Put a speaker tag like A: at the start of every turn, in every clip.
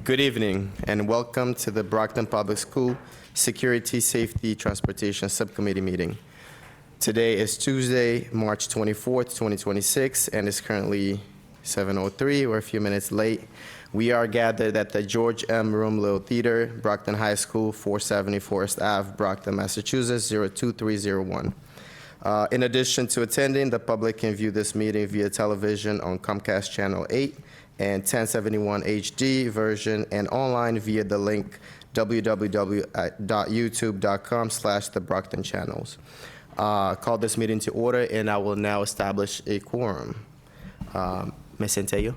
A: Good evening and welcome to the Brockton Public School Security, Safety, Transportation Subcommittee meeting. Today is Tuesday, March 24th, 2026, and it's currently 7:03. We're a few minutes late. We are gathered at the George M. Rumlow Theater, Brockton High School, 470 Forest Ave, Brockton, Massachusetts, 02301. In addition to attending, the public can view this meeting via television on Comcast Channel 8 and 1071 HD version and online via the link www.youtube.com/TheBrocktonChannels. Call this meeting to order, and I will now establish a quorum. Ms. Centello?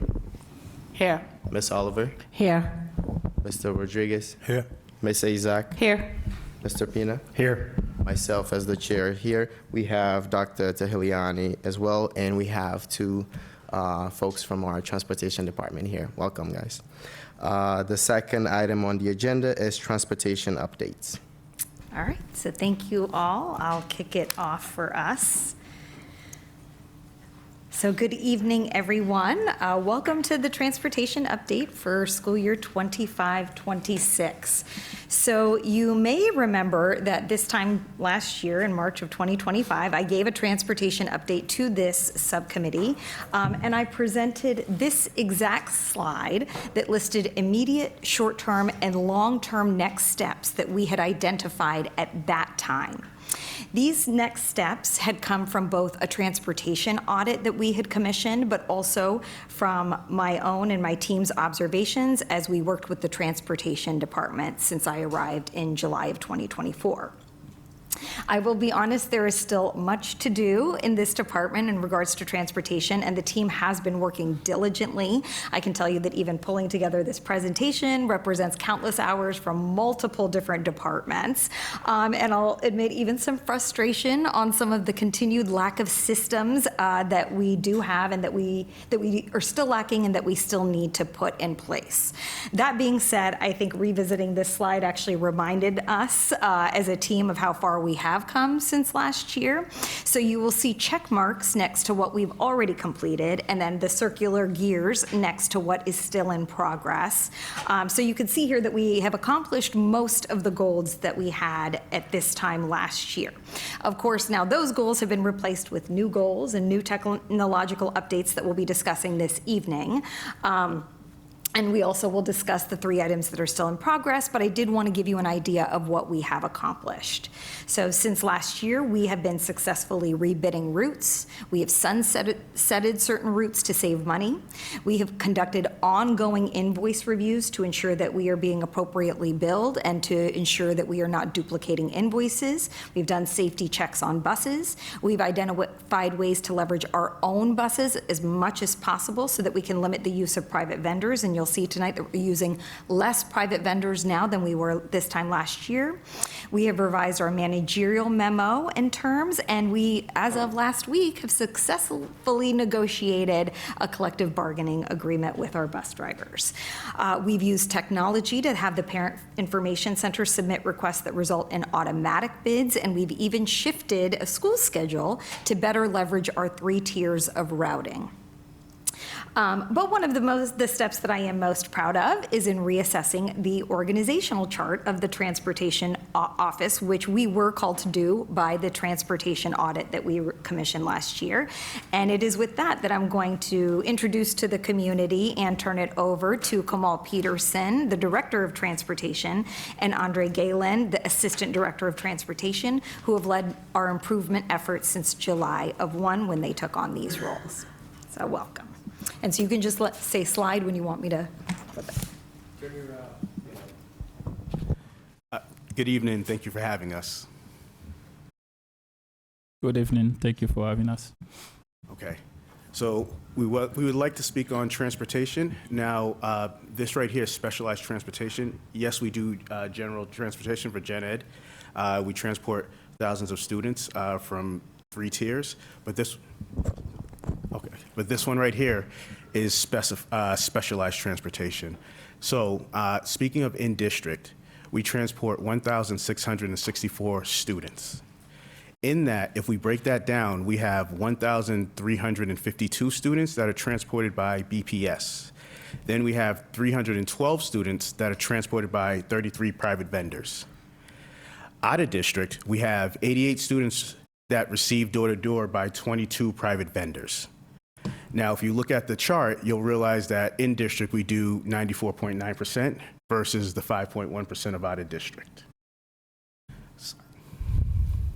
B: Here.
A: Ms. Oliver?
B: Here.
A: Mr. Rodriguez?
C: Here.
A: Ms. Isaac?
B: Here.
A: Mr. Pina?
C: Here.
A: Myself as the chair here. We have Dr. Tahiliani as well, and we have two folks from our transportation department here. Welcome, guys. The second item on the agenda is transportation updates.
D: All right, so thank you all. I'll kick it off for us. So good evening, everyone. Welcome to the transportation update for school year 25-26. So you may remember that this time last year in March of 2025, I gave a transportation update to this subcommittee, and I presented this exact slide that listed immediate, short-term, and long-term next steps that we had identified at that time. These next steps had come from both a transportation audit that we had commissioned, but also from my own and my team's observations as we worked with the transportation department since I arrived in July of 2024. I will be honest, there is still much to do in this department in regards to transportation, and the team has been working diligently. I can tell you that even pulling together this presentation represents countless hours from multiple different departments. And I'll admit even some frustration on some of the continued lack of systems that we do have and that we are still lacking and that we still need to put in place. That being said, I think revisiting this slide actually reminded us as a team of how far we have come since last year. So you will see check marks next to what we've already completed, and then the circular gears next to what is still in progress. So you can see here that we have accomplished most of the goals that we had at this time last year. Of course, now those goals have been replaced with new goals and new technological updates that we'll be discussing this evening. And we also will discuss the 3 items that are still in progress, but I did want to give you an idea of what we have accomplished. So since last year, we have been successfully rebidding routes. We have sunsetted certain routes to save money. We have conducted ongoing invoice reviews to ensure that we are being appropriately billed and to ensure that we are not duplicating invoices. We've done safety checks on buses. We've identified ways to leverage our own buses as much as possible so that we can limit the use of private vendors, and you'll see tonight that we're using less private vendors now than we were this time last year. We have revised our managerial memo and terms, and we, as of last week, have successfully negotiated a collective bargaining agreement with our bus drivers. We've used technology to have the Parent Information Center submit requests that result in automatic bids, and we've even shifted a school schedule to better leverage our 3 tiers of routing. But one of the steps that I am most proud of is in reassessing the organizational chart of the transportation office, which we were called to do by the transportation audit that we commissioned last year. And it is with that I'm going to introduce to the community and turn it over to Kamal Peterson, the Director of Transportation, and Andre Galen, the Assistant Director of Transportation, who have led our improvement efforts since July of 1 when they took on these roles. So welcome. And so you can just say slide when you want me to flip it.
C: Good evening. Thank you for having us.
E: Good evening. Thank you for having us.
C: Okay. So we would like to speak on transportation. Now, this right here is specialized transportation. Yes, we do general transportation for Gen Ed. We transport thousands of students from 3 tiers, but this one right here is specialized transportation. So speaking of in-district, we transport 1,664 students. In that, if we break that down, we have 1,352 students that are transported by BPS. Then we have 312 students that are transported by 33 private vendors. Out of district, we have 88 students that receive door-to-door by 22 private vendors. Now, if you look at the chart, you'll realize that in district, we do 94.9% versus the 5.1% of out of district.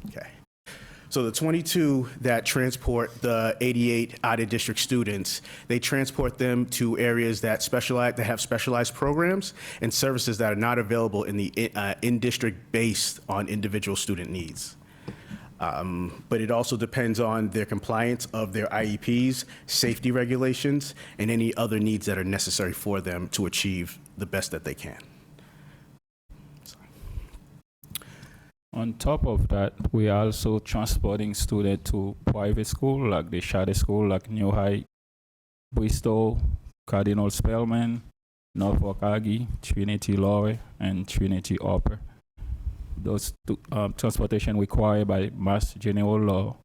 C: Okay. So the 22 that transport the 88 out-of-district students, they transport them to areas that have specialized programs and services that are not available in the in-district based on individual student needs. But it also depends on their compliance of their IEPs, safety regulations, and any other needs that are necessary for them to achieve the best that they can.
E: On top of that, we are also transporting students to private school, like the charter school, like New High, Bristol, Cardinal Spellman, Norfolk Aggie, Trinity Lowe, and Trinity Upper. Those transportation required by Mass General Law.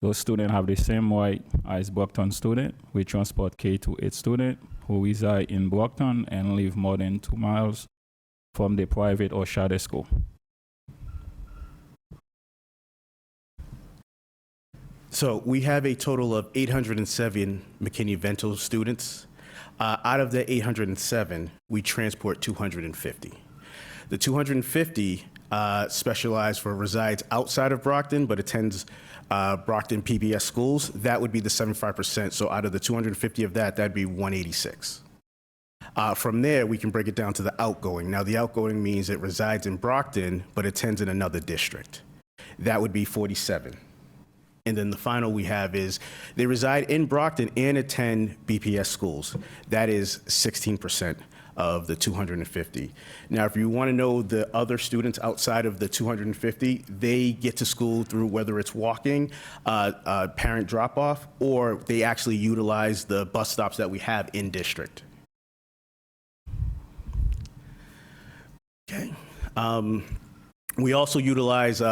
E: Those students have the same right as Brockton student. We transport K to 8 students who reside in Brockton and live more than 2 miles from the private or charter school.
C: So we have a total of 807 McKinney-Vento students. Out of the 807, we transport 250. The 250 specialize for resides outside of Brockton, but attends Brockton PBS schools. That would be the 75%. So out of the 250 of that, that'd be 186. From there, we can break it down to the outgoing. Now, the outgoing means it resides in Brockton, but attends in another district. That would be 47. And then the final we have is they reside in Brockton and attend BPS schools. That is 16% of the 250. Now, if you want to know the other students outside of the 250, they get to school through whether it's walking, parent drop-off, or they actually utilize the bus stops that we have in district. Okay. We also utilize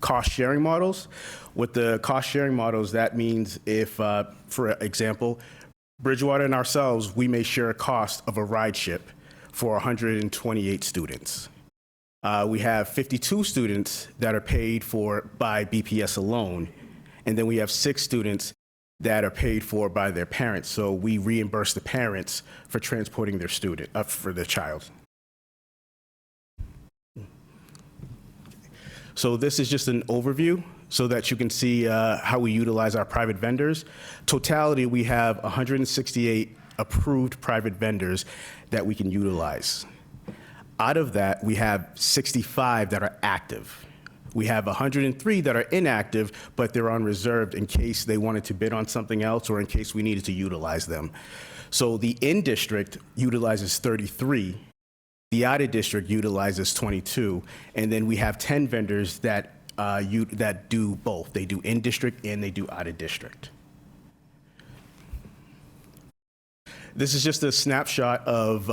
C: cost-sharing models. With the cost-sharing models, that means if, for example, Bridgewater and ourselves, we may share a cost of a ride ship for 128 students. We have 52 students that are paid for by BPS alone, and then we have 6 students that are paid for by their parents. So we reimburse the parents for transporting their student, for their child. So this is just an overview so that you can see how we utilize our private vendors. Totality, we have 168 approved private vendors that we can utilize. Out of that, we have 65 that are active. We have 103 that are inactive, but they're on reserve in case they wanted to bid on something else or in case we needed to utilize them. So the in-district utilizes 33. The out-of-district utilizes 22, and then we have 10 vendors that that do both. They do in-district and they do out-of-district. This is just a snapshot of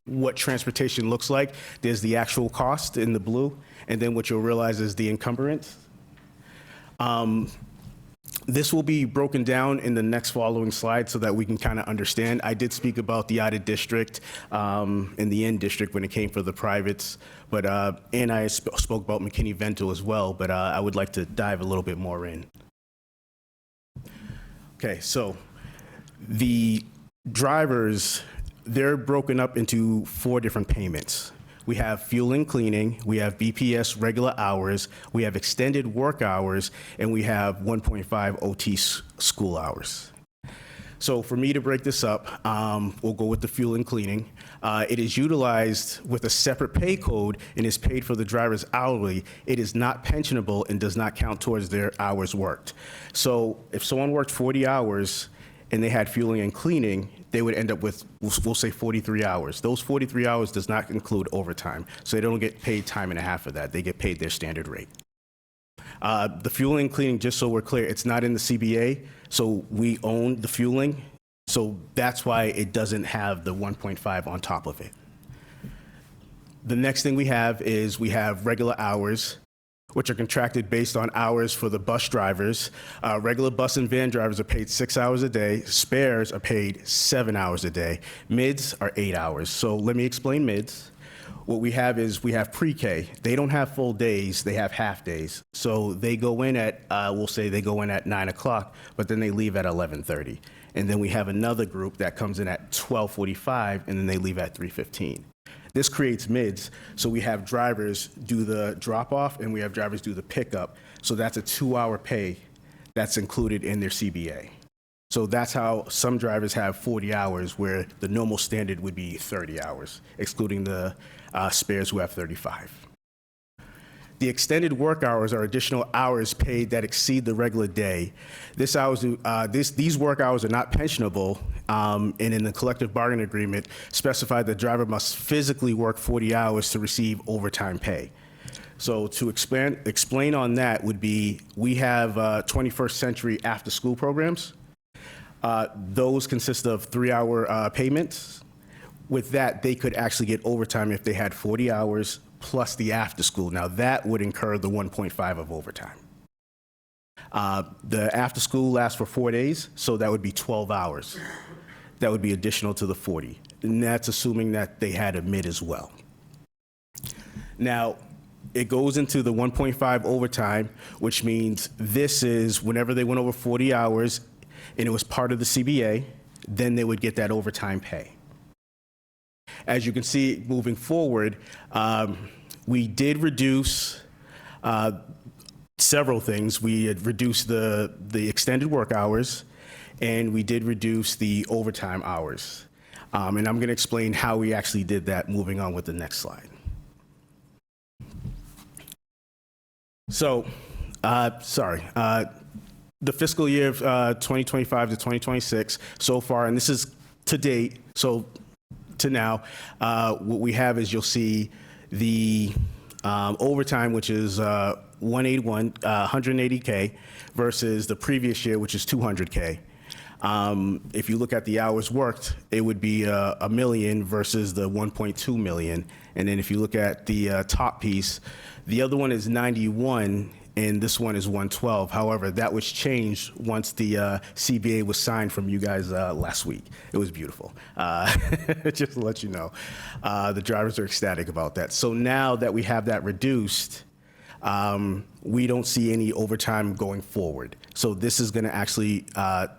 C: what transportation looks like. There's the actual cost in the blue, and then what you'll realize is the encumbrance. This will be broken down in the next following slide so that we can kind of understand. I did speak about the out-of-district and the in-district when it came for the privates, but and I spoke about McKinney-Vento as well, but I would like to dive a little bit more in. Okay, so the drivers, they're broken up into 4 different payments. We have fuel and cleaning, we have BPS regular hours, we have extended work hours, and we have 1.5 OT school hours. So for me to break this up, we'll go with the fuel and cleaning. It is utilized with a separate pay code and is paid for the driver's hourly. It is not pensionable and does not count towards their hours worked. So if someone worked 40 hours and they had fueling and cleaning, they would end up with, we'll say 43 hours. Those 43 hours does not include overtime, so they don't get paid time and a half for that. They get paid their standard rate. The fueling and cleaning, just so we're clear, it's not in the CBA, so we own the fueling, so that's why it doesn't have the 1.5 on top of it. The next thing we have is we have regular hours. which are contracted based on hours for the bus drivers. Regular bus and van drivers are paid 6 hours a day. Spares are paid 7 hours a day. Mids are 8 hours. So let me explain mids. What we have is we have pre-K. They don't have full days, they have half days. So they go in at, we'll say they go in at 9 o'clock, but then they leave at 11:30. And then we have another group that comes in at 12:45, and then they leave at 3:15. This creates mids, so we have drivers do the drop-off, and we have drivers do the pickup. So that's a 2-hour pay that's included in their CBA. So that's how some drivers have 40 hours, where the normal standard would be 30 hours, excluding the spares who have 35. The extended work hours are additional hours paid that exceed the regular day. These work hours are not pensionable, and in the collective bargaining agreement specify the driver must physically work 40 hours to receive overtime pay. So to explain on that would be, we have 21st century after-school programs. Those consist of 3-hour payments. With that, they could actually get overtime if they had 40 hours plus the after school. Now that would incur the 1.5 of overtime. The after school lasts for 4 days, so that would be 12 hours. That would be additional to the 40. And that's assuming that they had a mid as well. Now, it goes into the 1.5 overtime, which means this is whenever they went over 40 hours and it was part of the CBA, then they would get that overtime pay. As you can see, moving forward, we did reduce several things. We had reduced the extended work hours, and we did reduce the overtime hours. And I'm going to explain how we actually did that moving on with the next slide. So, the fiscal year of 2025 to 2026 so far, and this is to date, so to now, what we have is you'll see the overtime, which is 180K versus the previous year, which is 200K. If you look at the hours worked, it would be a million versus the 1.2 million. And then if you look at the top piece, the other one is 91 and this one is 112. However, that was changed once the CBA was signed from you guys last week. It was beautiful. Just to let you know. The drivers are ecstatic about that. So now that we have that reduced, we don't see any overtime going forward. So this is going to actually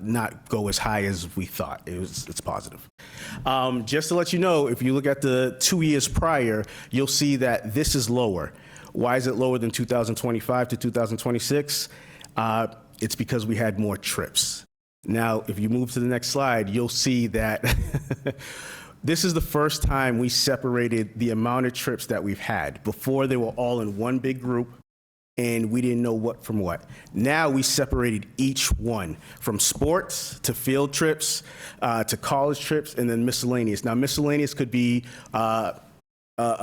C: not go as high as we thought. It's positive. Just to let you know, if you look at the 2 years prior, you'll see that this is lower. Why is it lower than 2025 to 2026? It's because we had more trips. Now, if you move to the next slide, you'll see that this is the first time we separated the amount of trips that we've had. Before, they were all in one big group, and we didn't know what from what. Now we separated each one, from sports to field trips to college trips, and then miscellaneous. Now, miscellaneous could be a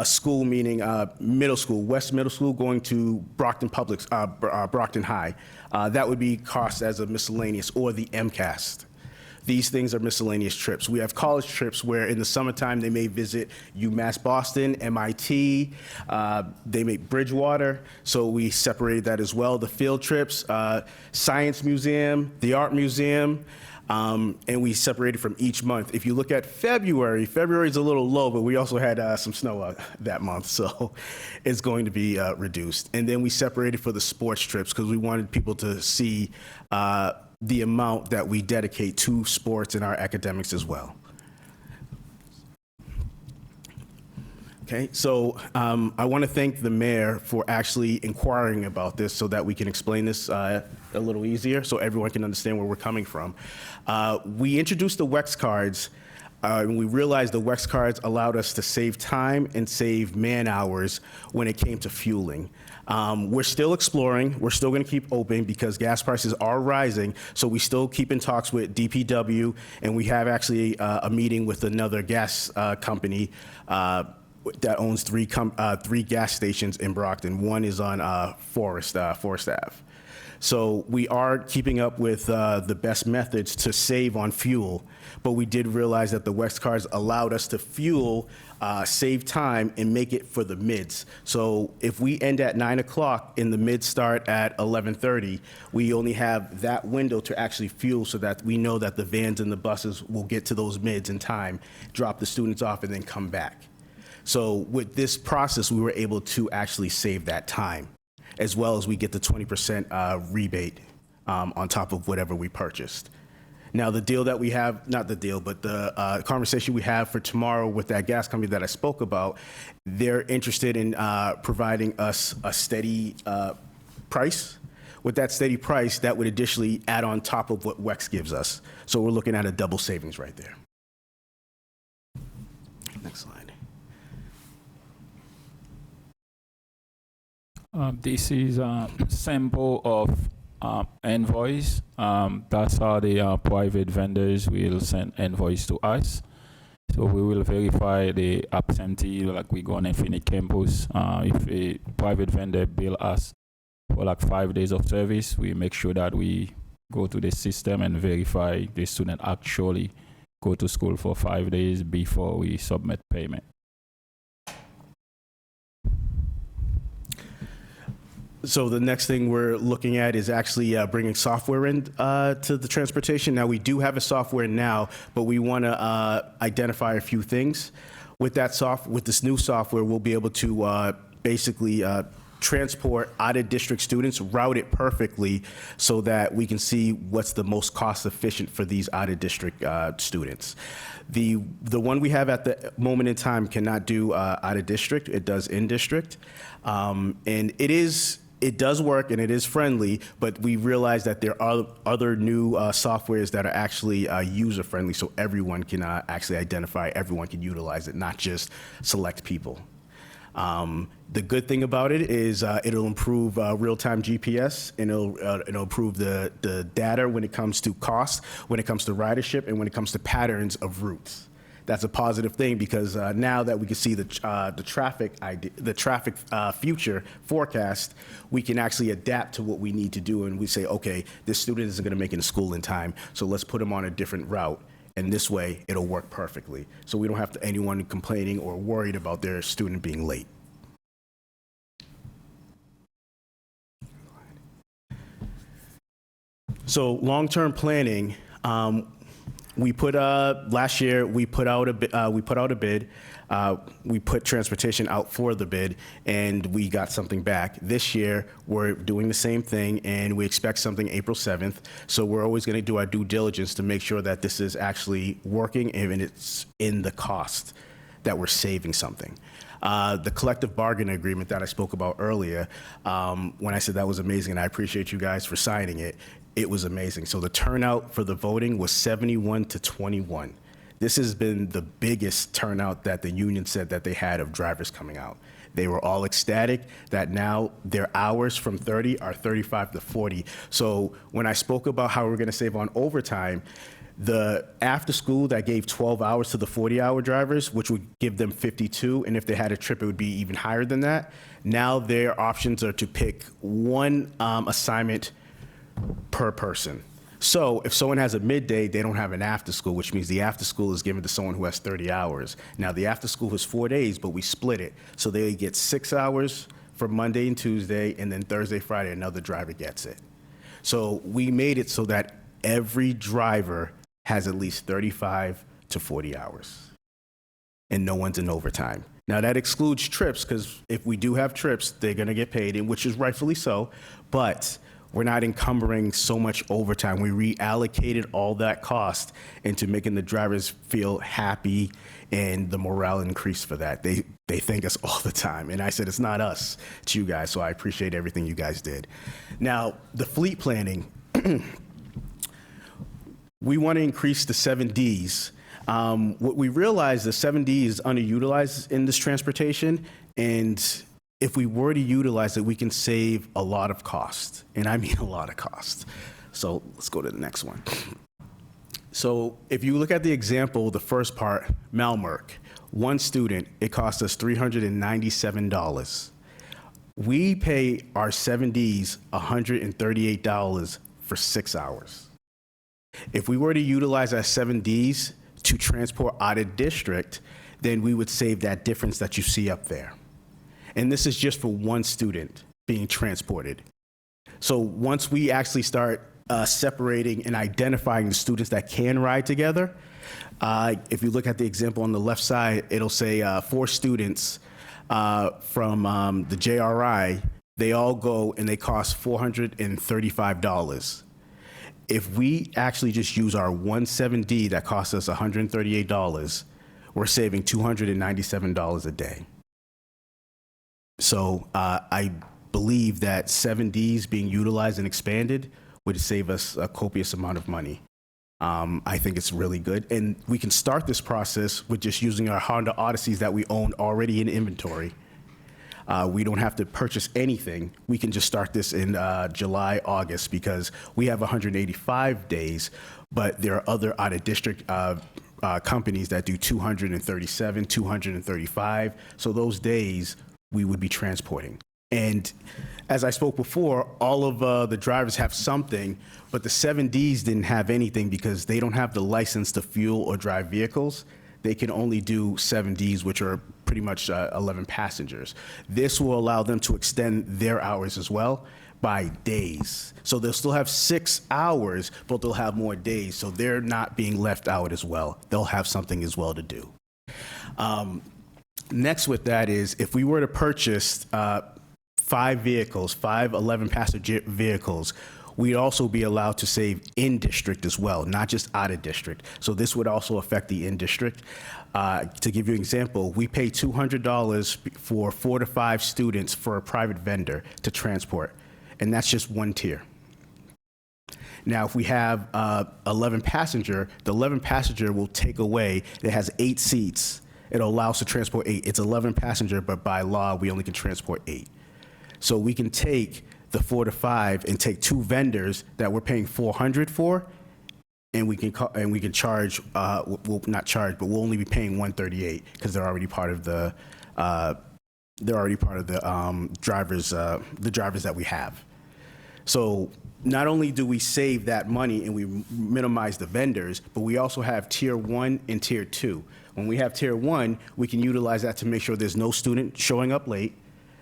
C: school, meaning middle school, West Middle School, going to Brockton Brockton High. That would be cost as a miscellaneous, or the MCAST. These things are miscellaneous trips. We have college trips where in the summertime they may visit UMass Boston, MIT, they make Bridgewater, so we separated that as well. The field trips, Science Museum, the Art Museum, and we separated from each month. If you look at February is a little low, but we also had some snow that month, so it's going to be reduced. And then we separated for the sports trips because we wanted people to see the amount that we dedicate to sports and our academics as well. Okay, so I want to thank the mayor for actually inquiring about this so that we can explain this a little easier so everyone can understand where we're coming from. We introduced the WEX cards, and we realized the WEX cards allowed us to save time and save man hours when it came to fueling. We're still exploring. We're still going to keep open because gas prices are rising. So we still keep in talks with DPW, and we have actually a meeting with another gas company that owns three gas stations in Brockton. One is on Forest Ave. So we are keeping up with the best methods to save on fuel, but we did realize that the Wex cards allowed us to fuel, save time, and make it for the mids. So if we end at 9 o'clock and the mids start at 11:30, we only have that window to actually fuel so that we know that the vans and the buses will get to those mids in time, drop the students off, and then come back. So with this process, we were able to actually save that time, as well as we get the 20% rebate on top of whatever we purchased. Now, the deal that we have, not the deal, but the conversation we have for tomorrow with that gas company that I spoke about, they're interested in providing us a steady price. With that steady price, that would additionally add on top of what WEX gives us. So we're looking at a double savings right there. Next slide.
E: This is a sample of invoice. That's how the private vendors will send invoice to us. So we will verify the absentee, like we go on Infinite Campus. If a private vendor bill us for like 5 days of service, we make sure that we go to the system and verify the student actually go to school for 5 days before we submit payment.
C: So the next thing we're looking at is actually bringing software in to the transportation. Now, we do have a software now, but we want to identify a few things. With this new software, we'll be able to basically transport out-of-district students, route it perfectly so that we can see what's the most cost-efficient for these out-of-district students. The one we have at the moment in time cannot do out-of-district. It does in-district. And it does work and it is friendly, but we realize that there are other new softwares that are actually user-friendly, so everyone can actually identify, everyone can utilize it, not just select people. The good thing about it is it'll improve real-time GPS, and it'll improve the data when it comes to cost, when it comes to ridership, and when it comes to patterns of routes. That's a positive thing because now that we can see the traffic future forecast, we can actually adapt to what we need to do, and we say, okay, this student isn't going to make it to school in time, so let's put them on a different route. And this way, it'll work perfectly. So we don't have anyone complaining or worried about their student being late. So long-term planning, last year we put out a bid. We put transportation out for the bid, and we got something back. This year, we're doing the same thing, and we expect something April 7th. So we're always going to do our due diligence to make sure that this is actually working and it's in the cost, that we're saving something. The collective bargaining agreement that I spoke about earlier, when I said that was amazing, and I appreciate you guys for signing it, it was amazing. So the turnout for the voting was 71 to 21. This has been the biggest turnout that the union said that they had of drivers coming out. They were all ecstatic that now their hours from 30 are 35 to 40. So when I spoke about how we're going to save on overtime, the after school that gave 12 hours to the 40-hour drivers, which would give them 52, and if they had a trip, it would be even higher than that. Now their options are to pick one assignment per person. So if someone has a midday, they don't have an after school, which means the after school is given to someone who has 30 hours. Now the after school is 4 days, but we split it. So they get 6 hours for Monday and Tuesday, and then Thursday, Friday, another driver gets it. So we made it so that every driver has at least 35 to 40 hours, and no one's in overtime. Now that excludes trips, because if we do have trips, they're gonna get paid, and which is rightfully so, but we're not encumbering so much overtime. We reallocated all that cost into making the drivers feel happy, and the morale increased for that. They thank us all the time. And I said, it's not us, it's you guys. So I appreciate everything you guys did. Now, the fleet planning, we want to increase the 7Ds. What we realized, the 7D is underutilized in this transportation, and if we were to utilize it, we can save a lot of cost, and I mean a lot of cost. So let's go to the next one. So if you look at the example, the first part, Malmerk, one student, it cost us $397. We pay our 7Ds $138 for 6 hours. If we were to utilize our 7Ds to transport out of district, then we would save that difference that you see up there. And this is just for one student being transported. So once we actually start separating and identifying the students that can ride together, if you look at the example on the left side, it'll say 4 students from the JRI, they all go and they cost $435. If we actually just use our 17D that costs us $138, we're saving $297 a day. So I believe that 7Ds being utilized and expanded would save us a copious amount of money. I think it's really good. And we can start this process with just using our Honda Odysseys that we own already in inventory. We don't have to purchase anything. We can just start this in July, August, because we have 185 days, but there are other out-of-district companies that do 237, 235. So those days we would be transporting. And as I spoke before, all of the drivers have something, but the 7Ds didn't have anything because they don't have the license to fuel or drive vehicles. They can only do 7Ds, which are pretty much 11 passengers. This will allow them to extend their hours as well by days. So they'll still have 6 hours, but they'll have more days. So they're not being left out as well. They'll have something as well to do. Next with that is if we were to purchase 5 vehicles, 5 11-passenger vehicles, we'd also be allowed to save in-district as well, not just out-of-district. So this would also affect the in-district. To give you an example, we pay $200 for 4 to 5 students for a private vendor to transport, and that's just one tier. Now, if we have 11-passenger, the 11-passenger will take away, it has 8 seats. It'll allow us to transport 8. It's 11-passenger, but by law, we only can transport 8. So we can take the 4 to 5 and take 2 vendors that we're paying $400 for, and we can charge. Well, not charge, but we'll only be paying $138 because they're already part of the drivers that we have. So not only do we save that money and we minimize the vendors, but we also have tier 1 and tier 2. When we have tier 1, we can utilize that to make sure there's no student showing up late,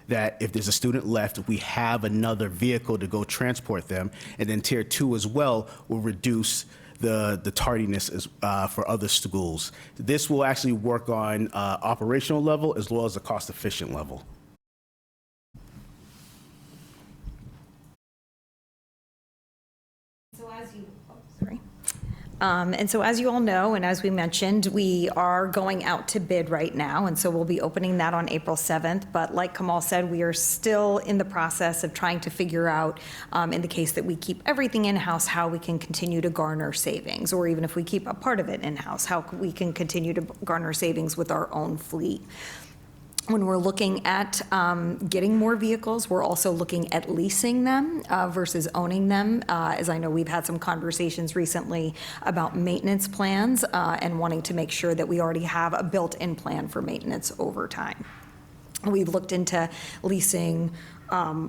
C: that if there's a student left, we have another vehicle to go transport them. And then tier 2 as well will reduce the tardiness for other schools. This will actually work on operational level as well as a cost-efficient level.
D: And so as you all know, and as we mentioned, we are going out to bid right now, and so we'll be opening that on April 7th. But like Kamal said, we are still in the process of trying to figure out, in the case that we keep everything in-house, how we can continue to garner savings, or even if we keep a part of it in-house, how we can continue to garner savings with our own fleet. When we're looking at getting more vehicles, we're also looking at leasing them versus owning them. As I know, we've had some conversations recently about maintenance plans and wanting to make sure that we already have a built-in plan for maintenance over time. We've looked into leasing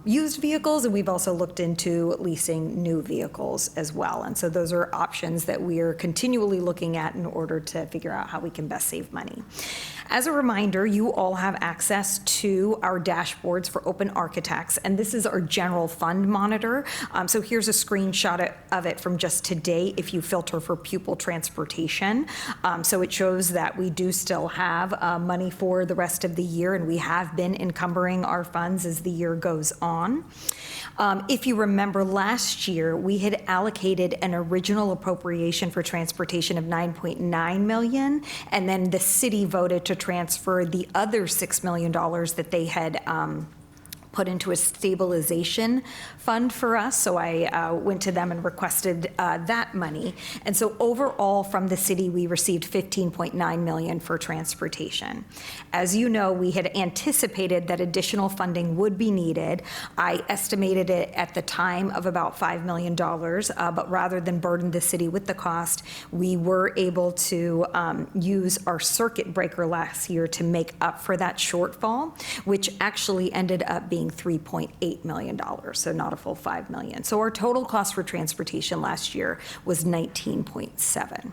D: used vehicles, and we've also looked into leasing new vehicles as well. And so those are options that we are continually looking at in order to figure out how we can best save money. As a reminder, you all have access to our dashboards for Open Architects, and this is our general fund monitor. So here's a screenshot of it from just today if you filter for pupil transportation. So it shows that we do still have money for the rest of the year, and we have been encumbering our funds as the year goes on. If you remember last year, we had allocated an original appropriation for transportation of $9.9 million, and then the city voted to transfer the other $6 million that they had put into a stabilization fund for us. So I went to them and requested that money. And so overall from the city, we received $15.9 million for transportation. As you know, we had anticipated that additional funding would be needed. I estimated it at the time of about $5 million, but rather than burden the city with the cost, we were able to use our circuit breaker last year to make up for that shortfall, which actually ended up being being $3.8 million, so not a full $5 million. So our total cost for transportation last year was 19.7.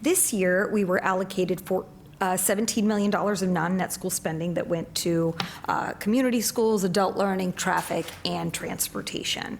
D: This year, we were allocated for $17 million of non-net school spending that went to community schools, adult learning, traffic, and transportation.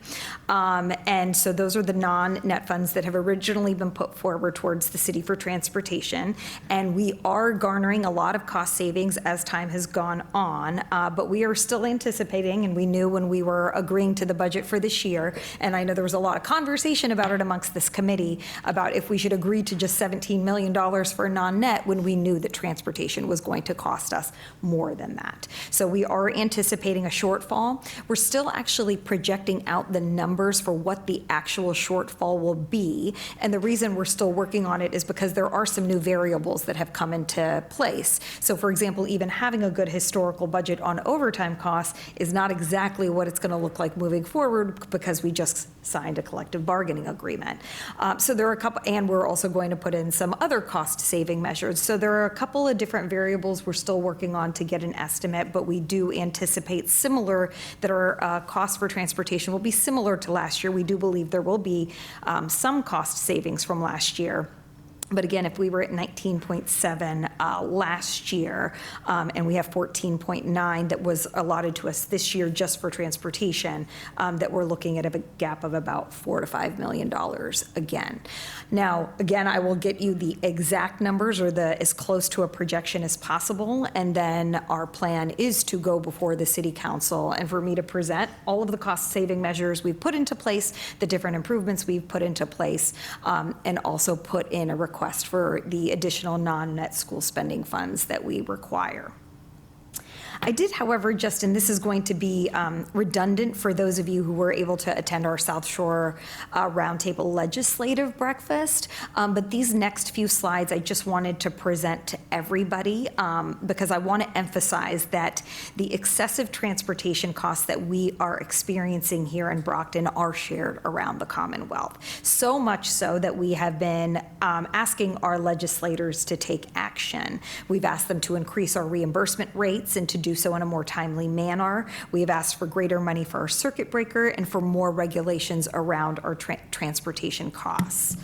D: And so those are the non-net funds that have originally been put forward towards the city for transportation. And we are garnering a lot of cost savings as time has gone on, but we are still anticipating, and we knew when we were agreeing to the budget for this year, and I know there was a lot of conversation about it amongst this committee, about if we should agree to just $17 million for non-net when we knew that transportation was going to cost us more than that. So we are anticipating a shortfall. We're still actually projecting out the numbers for what the actual shortfall will be. And the reason we're still working on it is because there are some new variables that have come into place. So for example, even having a good historical budget on overtime costs is not exactly what it's going to look like moving forward, because we just signed a collective bargaining agreement. So there are a couple, and we're also going to put in some other cost saving measures. So there are a couple of different variables we're still working on to get an estimate, but we do anticipate similar, that our cost for transportation will be similar to last year. We do believe there will be some cost savings from last year. But again, if we were at 19.7 last year, and we have 14.9 that was allotted to us this year just for transportation, that we're looking at a gap of about $4 to $5 million again. Now, again, I will get you the exact numbers, or as close to a projection as possible, and then our plan is to go before the city council and for me to present all of the cost-saving measures we've put into place, the different improvements we've put into place, and also put in a request for the additional non-net school spending funds that we require. I did, however, and this is going to be redundant for those of you who were able to attend our South Shore Roundtable Legislative Breakfast, but these next few slides I just wanted to present to everybody, because I want to emphasize that the excessive transportation costs that we are experiencing here in Brockton are shared around the Commonwealth. So much so that we have been asking our legislators to take action. We've asked them to increase our reimbursement rates and to do so in a more timely manner. We have asked for greater money for our circuit breaker and for more regulations around our transportation costs.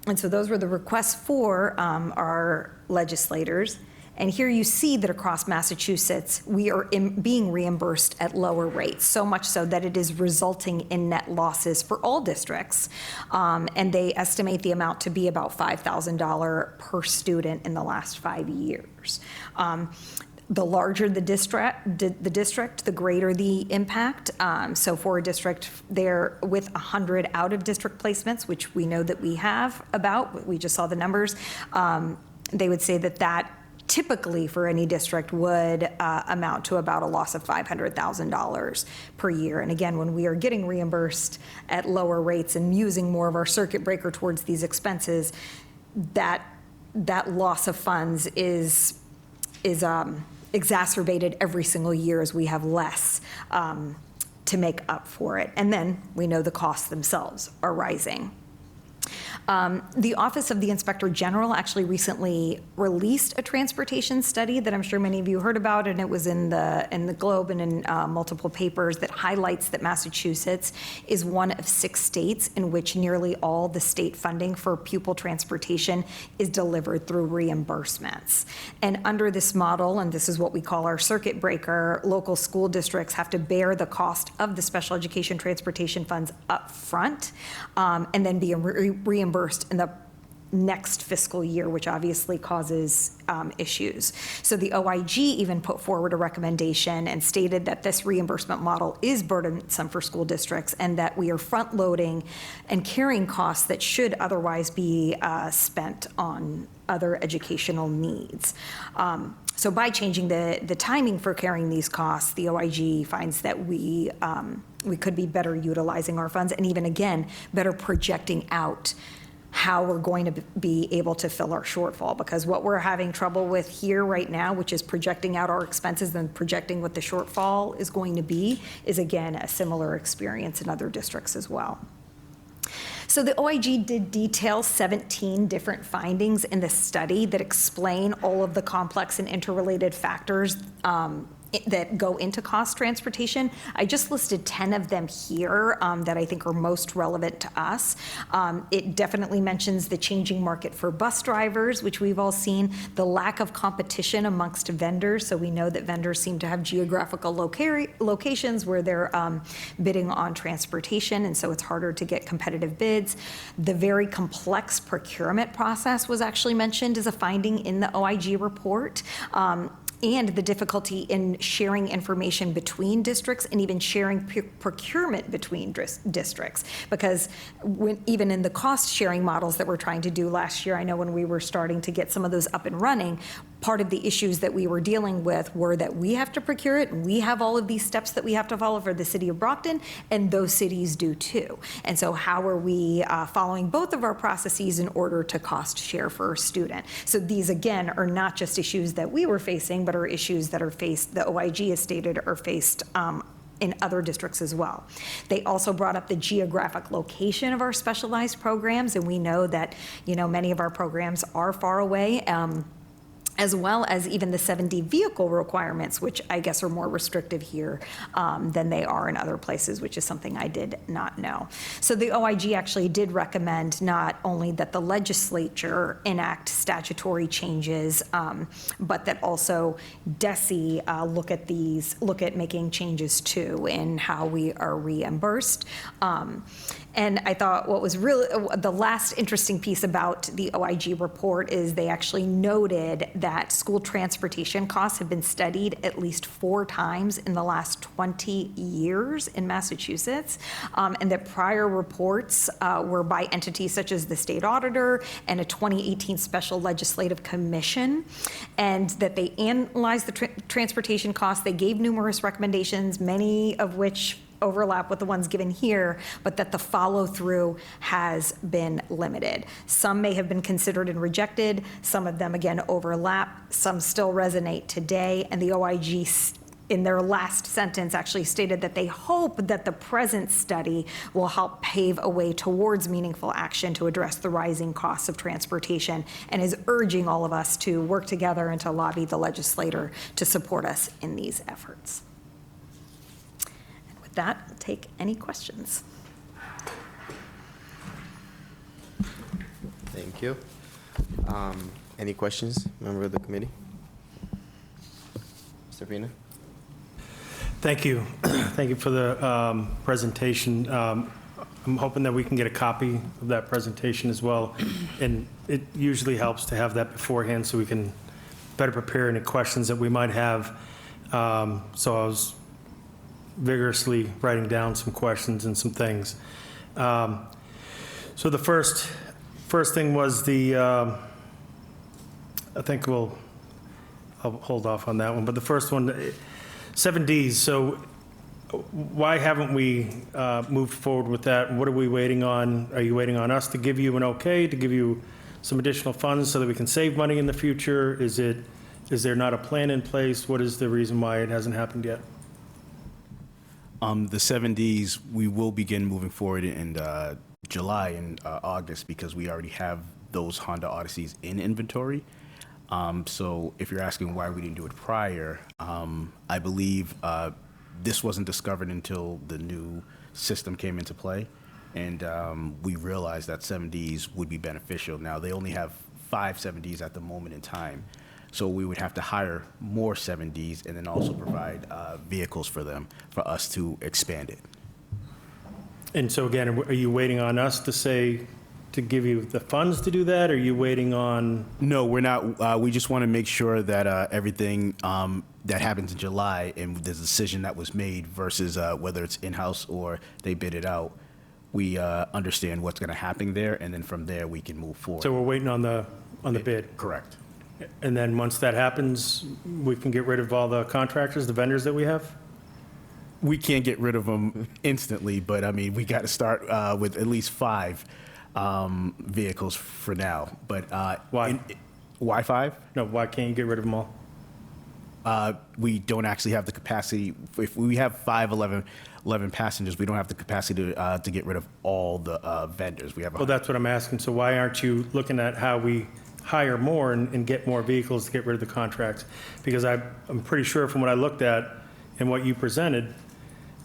D: And so those were the requests for our legislators. And here you see that across Massachusetts, we are being reimbursed at lower rates, so much so that it is resulting in net losses for all districts. And they estimate the amount to be about $5,000 per student in the last 5 years. The larger the district, the greater the impact. So for a district there with 100 out-of-district placements, which we know that we have about, we just saw the numbers, they would say that typically for any district would amount to about a loss of $500,000 per year. And again, when we are getting reimbursed at lower rates and using more of our circuit breaker towards these expenses, that loss of funds is exacerbated every single year as we have less to make up for it. And then we know the costs themselves are rising. The Office of the Inspector General actually recently released a transportation study that I'm sure many of you heard about, and it was in the Globe and in multiple papers, that highlights that Massachusetts is one of 6 states in which nearly all the state funding for pupil transportation is delivered through reimbursements. And under this model, and this is what we call our circuit breaker, local school districts have to bear the cost of the special education transportation funds up front, and then be reimbursed in the next fiscal year, which obviously causes issues. So the OIG even put forward a recommendation and stated that this reimbursement model is burdensome for school districts, and that we are front-loading and carrying costs that should otherwise be spent on other educational needs. So by changing the timing for carrying these costs, the OIG finds that we could be better utilizing our funds, and even again, better projecting out how we're going to be able to fill our shortfall. Because what we're having trouble with here right now, which is projecting out our expenses and projecting what the shortfall is going to be, is again a similar experience in other districts as well. So the OIG did detail 17 different findings in the study that explain all of the complex and interrelated factors that go into cost transportation. I just listed 10 of them here that I think are most relevant to us. It definitely mentions the changing market for bus drivers, which we've all seen, the lack of competition amongst vendors. So we know that vendors seem to have geographical locations where they're bidding on transportation, and so it's harder to get competitive bids. The very complex procurement process was actually mentioned as a finding in the OIG report. And the difficulty in sharing information between districts and even sharing procurement between districts. Because even in the cost sharing models that we're trying to do last year, I know when we were starting to get some of those up and running, part of the issues that we were dealing with were that we have to procure it, and we have all of these steps that we have to follow for the city of Brockton, and those cities do too. And so how are we following both of our processes in order to cost share for a student? So these, again, are not just issues that we were facing, but are issues that are faced, the OIG has stated, are faced in other districts as well. They also brought up the geographic location of our specialized programs, and we know that, you know, many of our programs are far away, as well as even the 7D vehicle requirements, which I guess are more restrictive here than they are in other places, which is something I did not know. So the OIG actually did recommend not only that the legislature enact statutory changes, but that also DESE look at making changes too in how we are reimbursed. And I thought what was really the last interesting piece about the OIG report is they actually noted that school transportation costs have been studied at least 4 times in the last 20 years in Massachusetts, and that prior reports were by entities such as the state auditor and a 2018 special legislative commission, and that they analyzed the transportation costs. They gave numerous recommendations, many of which overlap with the ones given here, but that the follow-through has been limited. Some may have been considered and rejected. Some of them, again, overlap. Some still resonate today, and the OIG in their last sentence actually stated that they hope that the present study will help pave a way towards meaningful action to address the rising costs of transportation, and is urging all of us to work together and to lobby the legislator to support us in these efforts. That, I'll take any questions.
A: Thank you. Any questions, member of the committee? Mr. Pena?
B: Thank you. Thank you for the presentation. I'm hoping that we can get a copy of that presentation as well. And it usually helps to have that beforehand so we can better prepare any questions that we might have. So I was vigorously writing down some questions and some things. So the first thing was the, I think I'll hold off on that one, but the first one, 7Ds. So why haven't we moved forward with that? What are we waiting on? Are you waiting on us to give you an okay, to give you some additional funds so that we can save money in the future? Is there not a plan in place? What is the reason why it hasn't happened yet?
C: The 7Ds, we will begin moving forward in July and August because we already have those Honda Odysseys in inventory. So if you're asking why we didn't do it prior, I believe this wasn't discovered until the new system came into play, and we realized that 7Ds would be beneficial. Now, they only have 5 7Ds at the moment in time. So we would have to hire more 7Ds and then also provide vehicles for them, for us to expand it.
B: And so again, are you waiting on us to give you the funds to do that? Or are you waiting on?
C: No, we're not. We just want to make sure that everything that happens in July and the decision that was made versus whether it's in-house or they bid it out, we understand what's going to happen there, and then from there we can move forward.
B: So we're waiting on the bid?
C: Correct.
B: And then once that happens, we can get rid of all the contractors, the vendors that we have?
C: We can't get rid of them instantly, but I mean, we got to start with at least 5 vehicles for now. But
B: Why?
C: Why 5?
B: No, why can't you get rid of them all?
C: We don't actually have the capacity. If we have 11 passengers, we don't have the capacity to get rid of all the vendors. We have.
B: Well, that's what I'm asking. So why aren't you looking at how we hire more and get more vehicles to get rid of the contracts. Because I'm pretty sure from what I looked at and what you presented,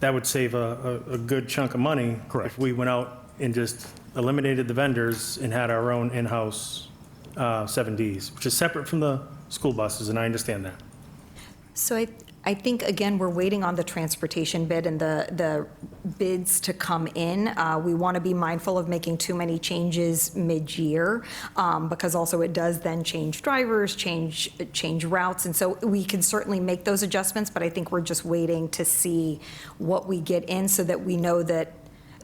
B: that would save a good chunk of money.
C: Correct.
B: If we went out and just eliminated the vendors and had our own in-house 7Ds, which is separate from the school buses, and I understand that.
D: So I think, again, we're waiting on the transportation bid and the bids to come in. We want to be mindful of making too many changes mid-year, because also it does then change drivers, change routes, and so we can certainly make those adjustments, but I think we're just waiting to see what we get in so that we know that,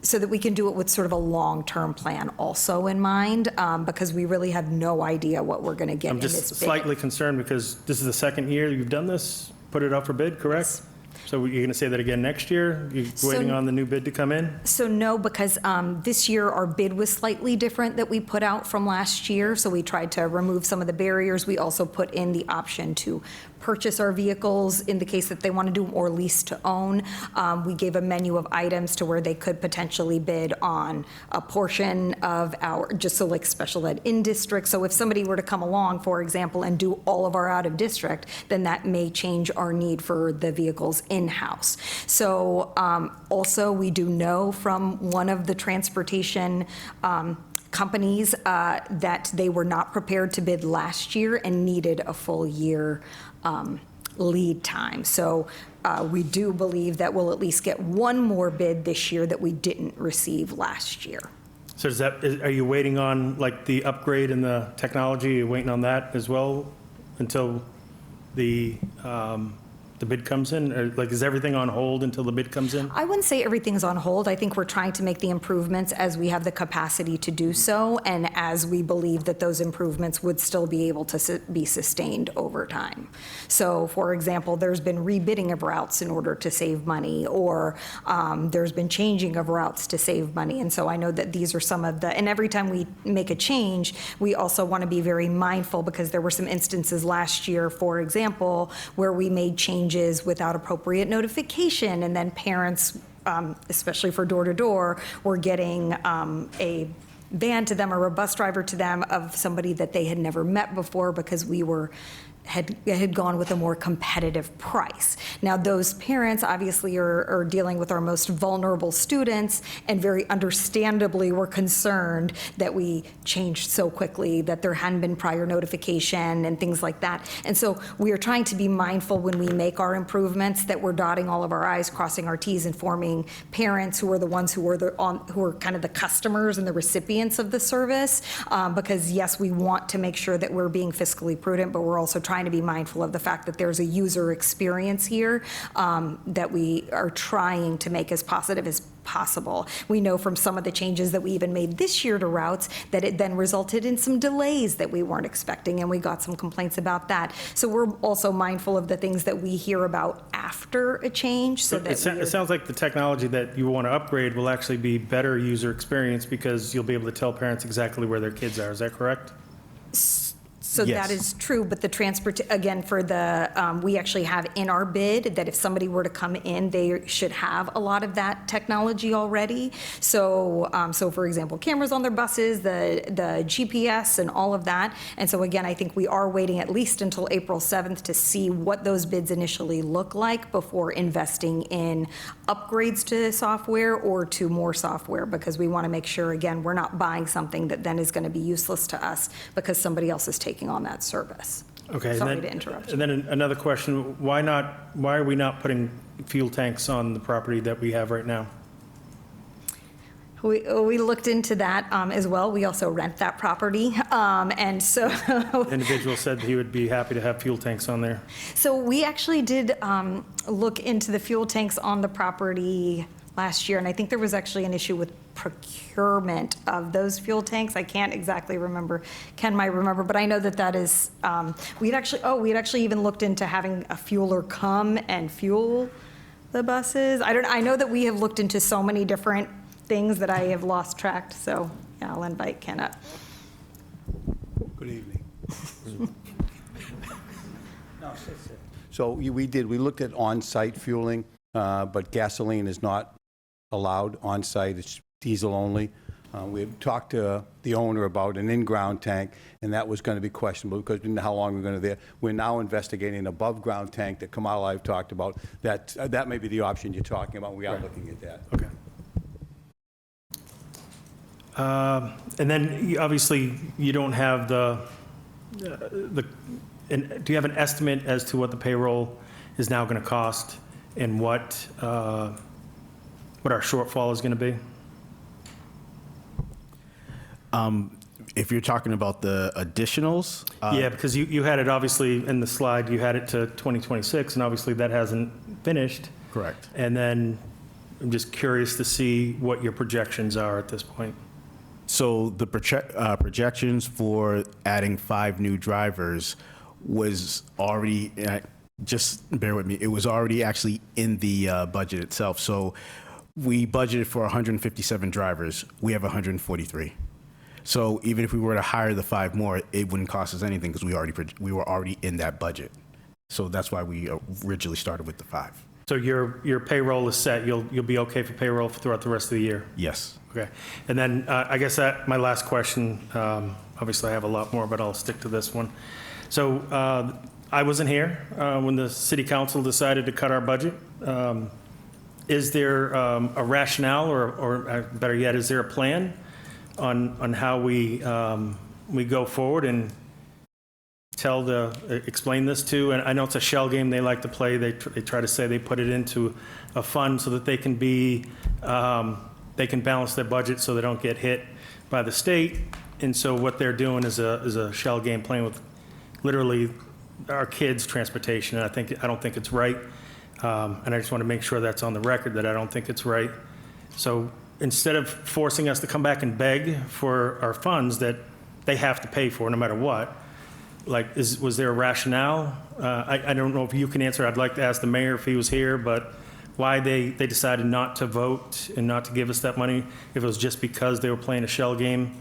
D: so that we can do it with sort of a long-term plan also in mind, because we really have no idea what we're going to get
B: I'm
D: in this
B: just
D: bid.
B: slightly concerned because this is the second year you've done this, put it up for bid, correct? So you're going to say that again next year? You're waiting on the new bid to come in?
D: So no, because this year our bid was slightly different that we put out from last year. So we tried to remove some of the barriers. We also put in the option to purchase our vehicles in the case that they want to do or lease to own. We gave a menu of items to where they could potentially bid on a portion of our, just so like special ed in district. So if somebody were to come along, for example, and do all of our out of district, then that may change our need for the vehicles in-house. So also we do know from one of the transportation companies that they were not prepared to bid last year and needed a full year lead time. So we do believe that we'll at least get one more bid this year that we didn't receive last year.
B: So are you waiting on like the upgrade in the technology? Are you waiting on that as well until the bid comes in? Or like, is everything on hold until the bid comes in?
D: I wouldn't say everything's on hold. I think we're trying to make the improvements as we have the capacity to do so, and as we believe that those improvements would still be able to be sustained over time. So, for example, there's been rebidding of routes in order to save money, or there's been changing of routes to save money. And so I know that these are some of the, and every time we make a change, we also want to be very mindful, because there were some instances last year, for example, where we made changes without appropriate notification, and then parents, especially for door-to-door, were getting a van to them or a bus driver to them of somebody that they had never met before, because we had gone with a more competitive price. Now, those parents obviously are dealing with our most vulnerable students, and very understandably were concerned that we changed so quickly, that there hadn't been prior notification and things like that. And so we are trying to be mindful when we make our improvements that we're dotting all of our I's, crossing our T's, informing parents who are the ones who are kind of the customers and the recipients of the service. Because yes, we want to make sure that we're being fiscally prudent, but we're also trying to be mindful of the fact that there's a user experience here that we are trying to make as positive as possible. We know from some of the changes that we even made this year to routes that it then resulted in some delays that we weren't expecting, and we got some complaints about that. So we're also mindful of the things that we hear about after a change, so that
B: It sounds like the technology that you want to upgrade will actually be better user experience, because you'll be able to tell parents exactly where their kids are. Is that correct?
D: So
C: Yes.
D: that is true, but the again, for the, we actually have in our bid that if somebody were to come in, they should have a lot of that technology already. So, for example, cameras on their buses, the GPS and all of that. And so again, I think we are waiting at least until April 7th to see what those bids initially look like before investing in upgrades to software or to more software, because we want to make sure, again, we're not buying something that then is going to be useless to us because somebody else is taking on that service.
B: Okay.
D: Sorry to interrupt.
B: And then another question, why are we not putting fuel tanks on the property that we have right now?
D: We looked into that as well. We also rent that property. And so
B: The individual said he would be happy to have fuel tanks on there.
D: So we actually did look into the fuel tanks on the property last year, and I think there was actually an issue with procurement of those fuel tanks. I can't exactly remember. Ken might remember, but I know that is, we'd actually even looked into having a fueler come and fuel the buses. I know that we have looked into so many different things that I have lost track, so yeah, I'll invite Ken up.
F: Good evening. So we looked at on-site fueling, but gasoline is not allowed on-site, it's diesel only. We had talked to the owner about an in-ground tank, and that was going to be questionable because we didn't know how long we we're going to there. We're now investigating an above-ground tank that Kamala I've talked about. That may be the option you're talking about. We are looking at that.
B: Okay. And then, obviously, you don't have and do you have an estimate as to what the payroll is now going to cost and what our shortfall is going to be?
C: If you're talking about the additionals,
B: Yeah, because you had it, obviously, in the slide, you had it to 2026, and obviously that hasn't finished.
C: correct.
B: And then I'm just curious to see what your projections are at this point.
C: So the projections for adding 5 new drivers was already, just bear with me, it was already actually in the budget itself. So we budgeted for 157 drivers. We have 143. So even if we were to hire the 5 more, it wouldn't cost us anything because we were already in that budget. So that's why we originally started with the 5.
B: So your payroll is set, you'll be okay for payroll throughout the rest of the year?
C: Yes.
B: Okay. And then I guess my last question, obviously I have a lot more, but I'll stick to this one. So I wasn't here when the city council decided to cut our budget. Is there a rationale or better yet, is there a plan on how we go forward and explain this to, and I know it's a shell game they like to play. They try to say they put it into a fund so that they can they can balance their budget so they don't get hit by the state. And so what they're doing is a shell game playing with literally our kids' transportation. And I don't think it's right. And I just want to make sure that's on the record that I don't think it's right. So instead of forcing us to come back and beg for our funds that they have to pay for no matter what, like, was there a rationale? I don't know if you can answer. I'd like to ask the mayor if he was here, but why they decided not to vote and not to give us that money, if it was just because they were playing a shell game,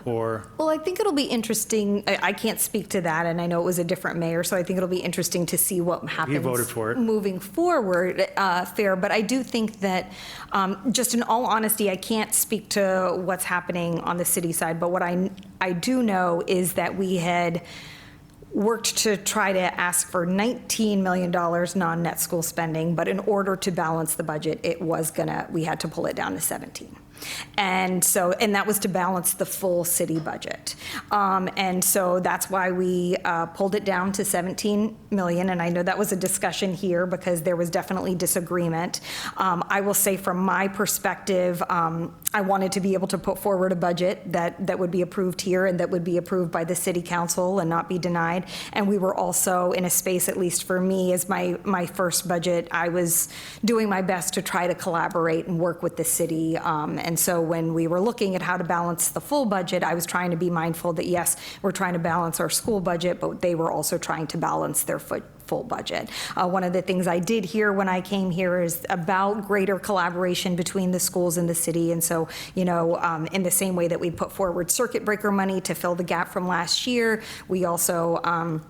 B: or?
D: Well, I think it'll be interesting. I can't speak to that, and I know it was a different mayor, so I think it'll be interesting to see what happens.
B: He voted for it.
D: Moving forward, fair. But I do think that, just in all honesty, I can't speak to what's happening on the city side, but what I do know is that we had worked to try to ask for $19 million non-net school spending, but in order to balance the budget, we had to pull it down to 17. And that was to balance the full city budget. And so that's why we pulled it down to 17 million. And I know that was a discussion here because there was definitely disagreement. I will say from my perspective, I wanted to be able to put forward a budget that would be approved here and that would be approved by the city council and not be denied. And we were also in a space, at least for me, as my first budget, I was doing my best to try to collaborate and work with the city. And so when we were looking at how to balance the full budget, I was trying to be mindful that, yes, we're trying to balance our school budget, but they were also trying to balance their full budget. One of the things I did hear when I came here is about greater collaboration between the schools and the city. And so, in the same way that we put forward circuit breaker money to fill the gap from last year, we also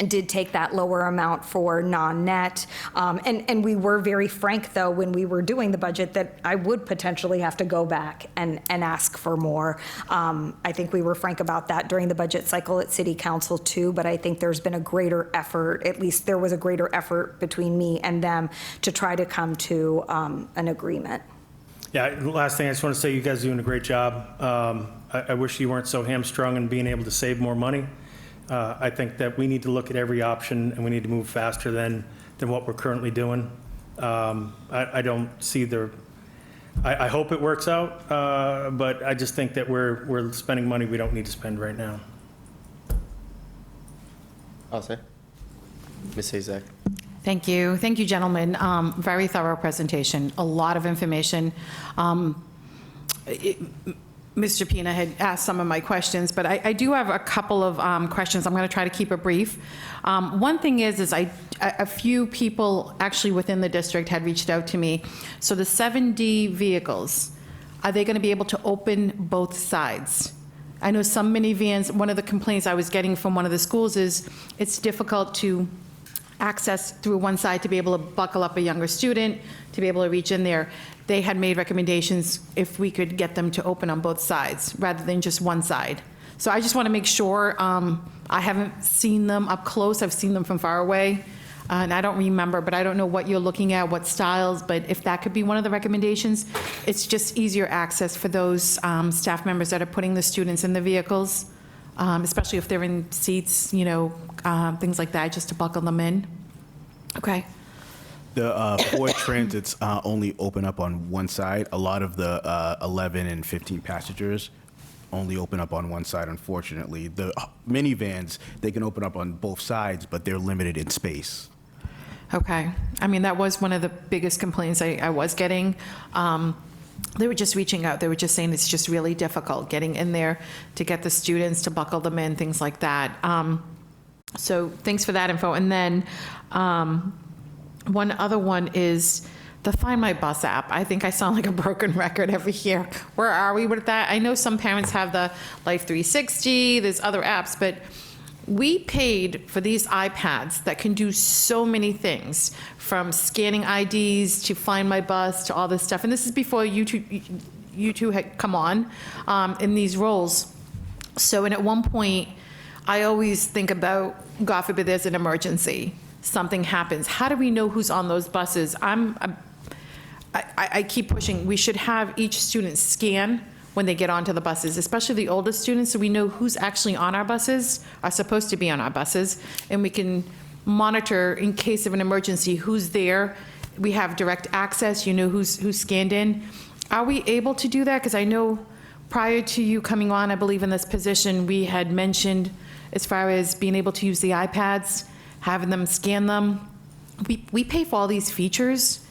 D: did take that lower amount for non-net. And we were very frank, though, when we were doing the budget, that I would potentially have to go back and ask for more. I think we were frank about that during the budget cycle at City Council, too, but I think there's been a greater effort, at least there was a greater effort between me and them to try to come to an agreement.
B: Yeah, last thing, I just want to say you guys are doing a great job. I wish you weren't so hamstrung in being able to save more money. I think that we need to look at every option and we need to move faster than what we're currently doing. I don't see I hope it works out, but I just think that we're spending money we don't need to spend right now.
A: I'll say. Ms. Hazak.
G: Thank you, gentlemen. Very thorough presentation, a lot of information. Mr. Pina had asked some of my questions, but I do have a couple of questions. I'm going to try to keep it brief. One thing is a few people actually within the district had reached out to me. So the 7D vehicles, are they going to be able to open both sides? I know some minivans, one of the complaints I was getting from one of the schools is it's difficult to access through one side to be able to buckle up a younger student, to be able to reach in there. They had made recommendations if we could get them to open on both sides rather than just one side. So I just want to make sure, I haven't seen them up close, I've seen them from far away, and I don't remember, but I don't know what you're looking at, what styles, but if that could be one of the recommendations, it's just easier access for those staff members that are putting the students in the vehicles, especially if they're in seats, you know, things like that, just to buckle them in. Okay.
C: The Ford Transits only open up on one side. A lot of the 11 and 15 passengers only open up on one side, unfortunately. The minivans, they can open up on both sides, but they're limited in space.
G: Okay. I mean, that was one of the biggest complaints I was getting. They were just reaching out. They were just saying it's just really difficult getting in there to get the students to buckle them in, things like that. So thanks for that info. And then one other one is the Find My Bus app. I think I sound like a broken record every year. Where are we with that? I know some parents have the Life 360, there's other apps, but we paid for these iPads that can do so many things, from scanning IDs to Find My Bus to all this stuff. And this is before you two had come on in these roles. So, and at one point, I always think about, God forbid there's an emergency, something happens. How do we know who's on those buses? I keep pushing. We should have each student scan when they get onto the buses, especially the oldest students, so we know who's actually on our buses, are supposed to be on our buses, and we can monitor in case of an emergency who's there. We have direct access, you know who's scanned in. Are we able to do that? Because I know prior to you coming on, I believe in this position, we had mentioned as far as being able to use the iPads, having them scan them. We pay for all these features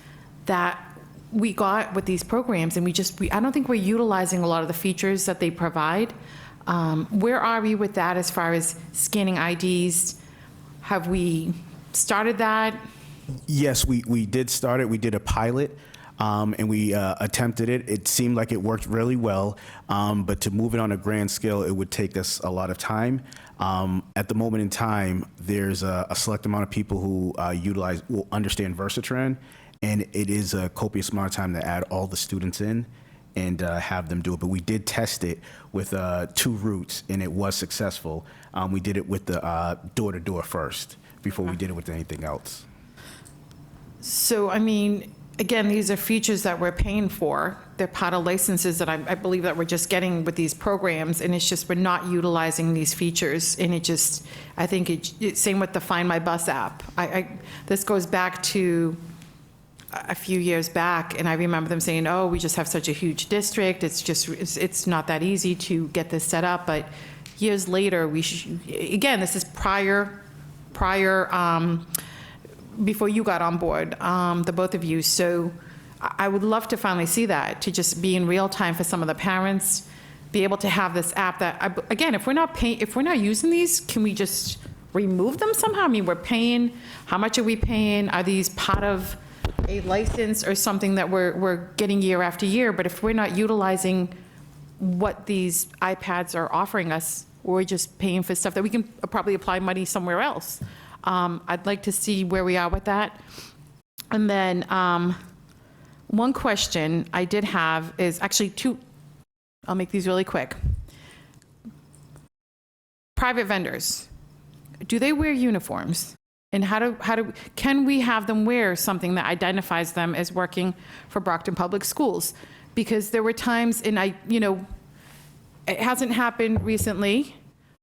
G: that we got with these programs, and I don't think we're utilizing a lot of the features that they provide. Where are we with that as far as scanning IDs? Have we started that?
C: Yes, we did start it. We did a pilot, and we attempted it. It seemed like it worked really well, but to move it on a grand scale, it would take us a lot of time. At the moment in time, there's a select amount of people who will understand Versatran, and it is a copious amount of time to add all the students in and have them do it. But we did test it with 2 routes, and it was successful. We did it with the door-to-door first before we did it with anything else.
G: So, I mean, again, these are features that we're paying for. They're part of licenses that I believe that we're just getting with these programs, and it's just we're not utilizing these features. And it just, I think it's same with the Find My Bus app. This goes back to a few years back, and I remember them saying, oh, we just have such a huge district, it's not that easy to get this set up. But years later, again, this is prior before you got on board, the both of you. So I would love to finally see that, to just be in real time for some of the parents, be able to have this app that, again, if we're not using these, can we just remove them somehow? I mean, we're paying, how much are we paying? Are these part of a license or something that we're getting year after year? But if we're not utilizing what these iPads are offering us, we're just paying for stuff that we can probably apply money somewhere else. I'd like to see where we are with that. And then one question I did have is actually 2. I'll make these really quick. Private vendors, do they wear uniforms? And can we have them wear something that identifies them as working for Brockton Public Schools? Because there were times, and it hasn't happened recently,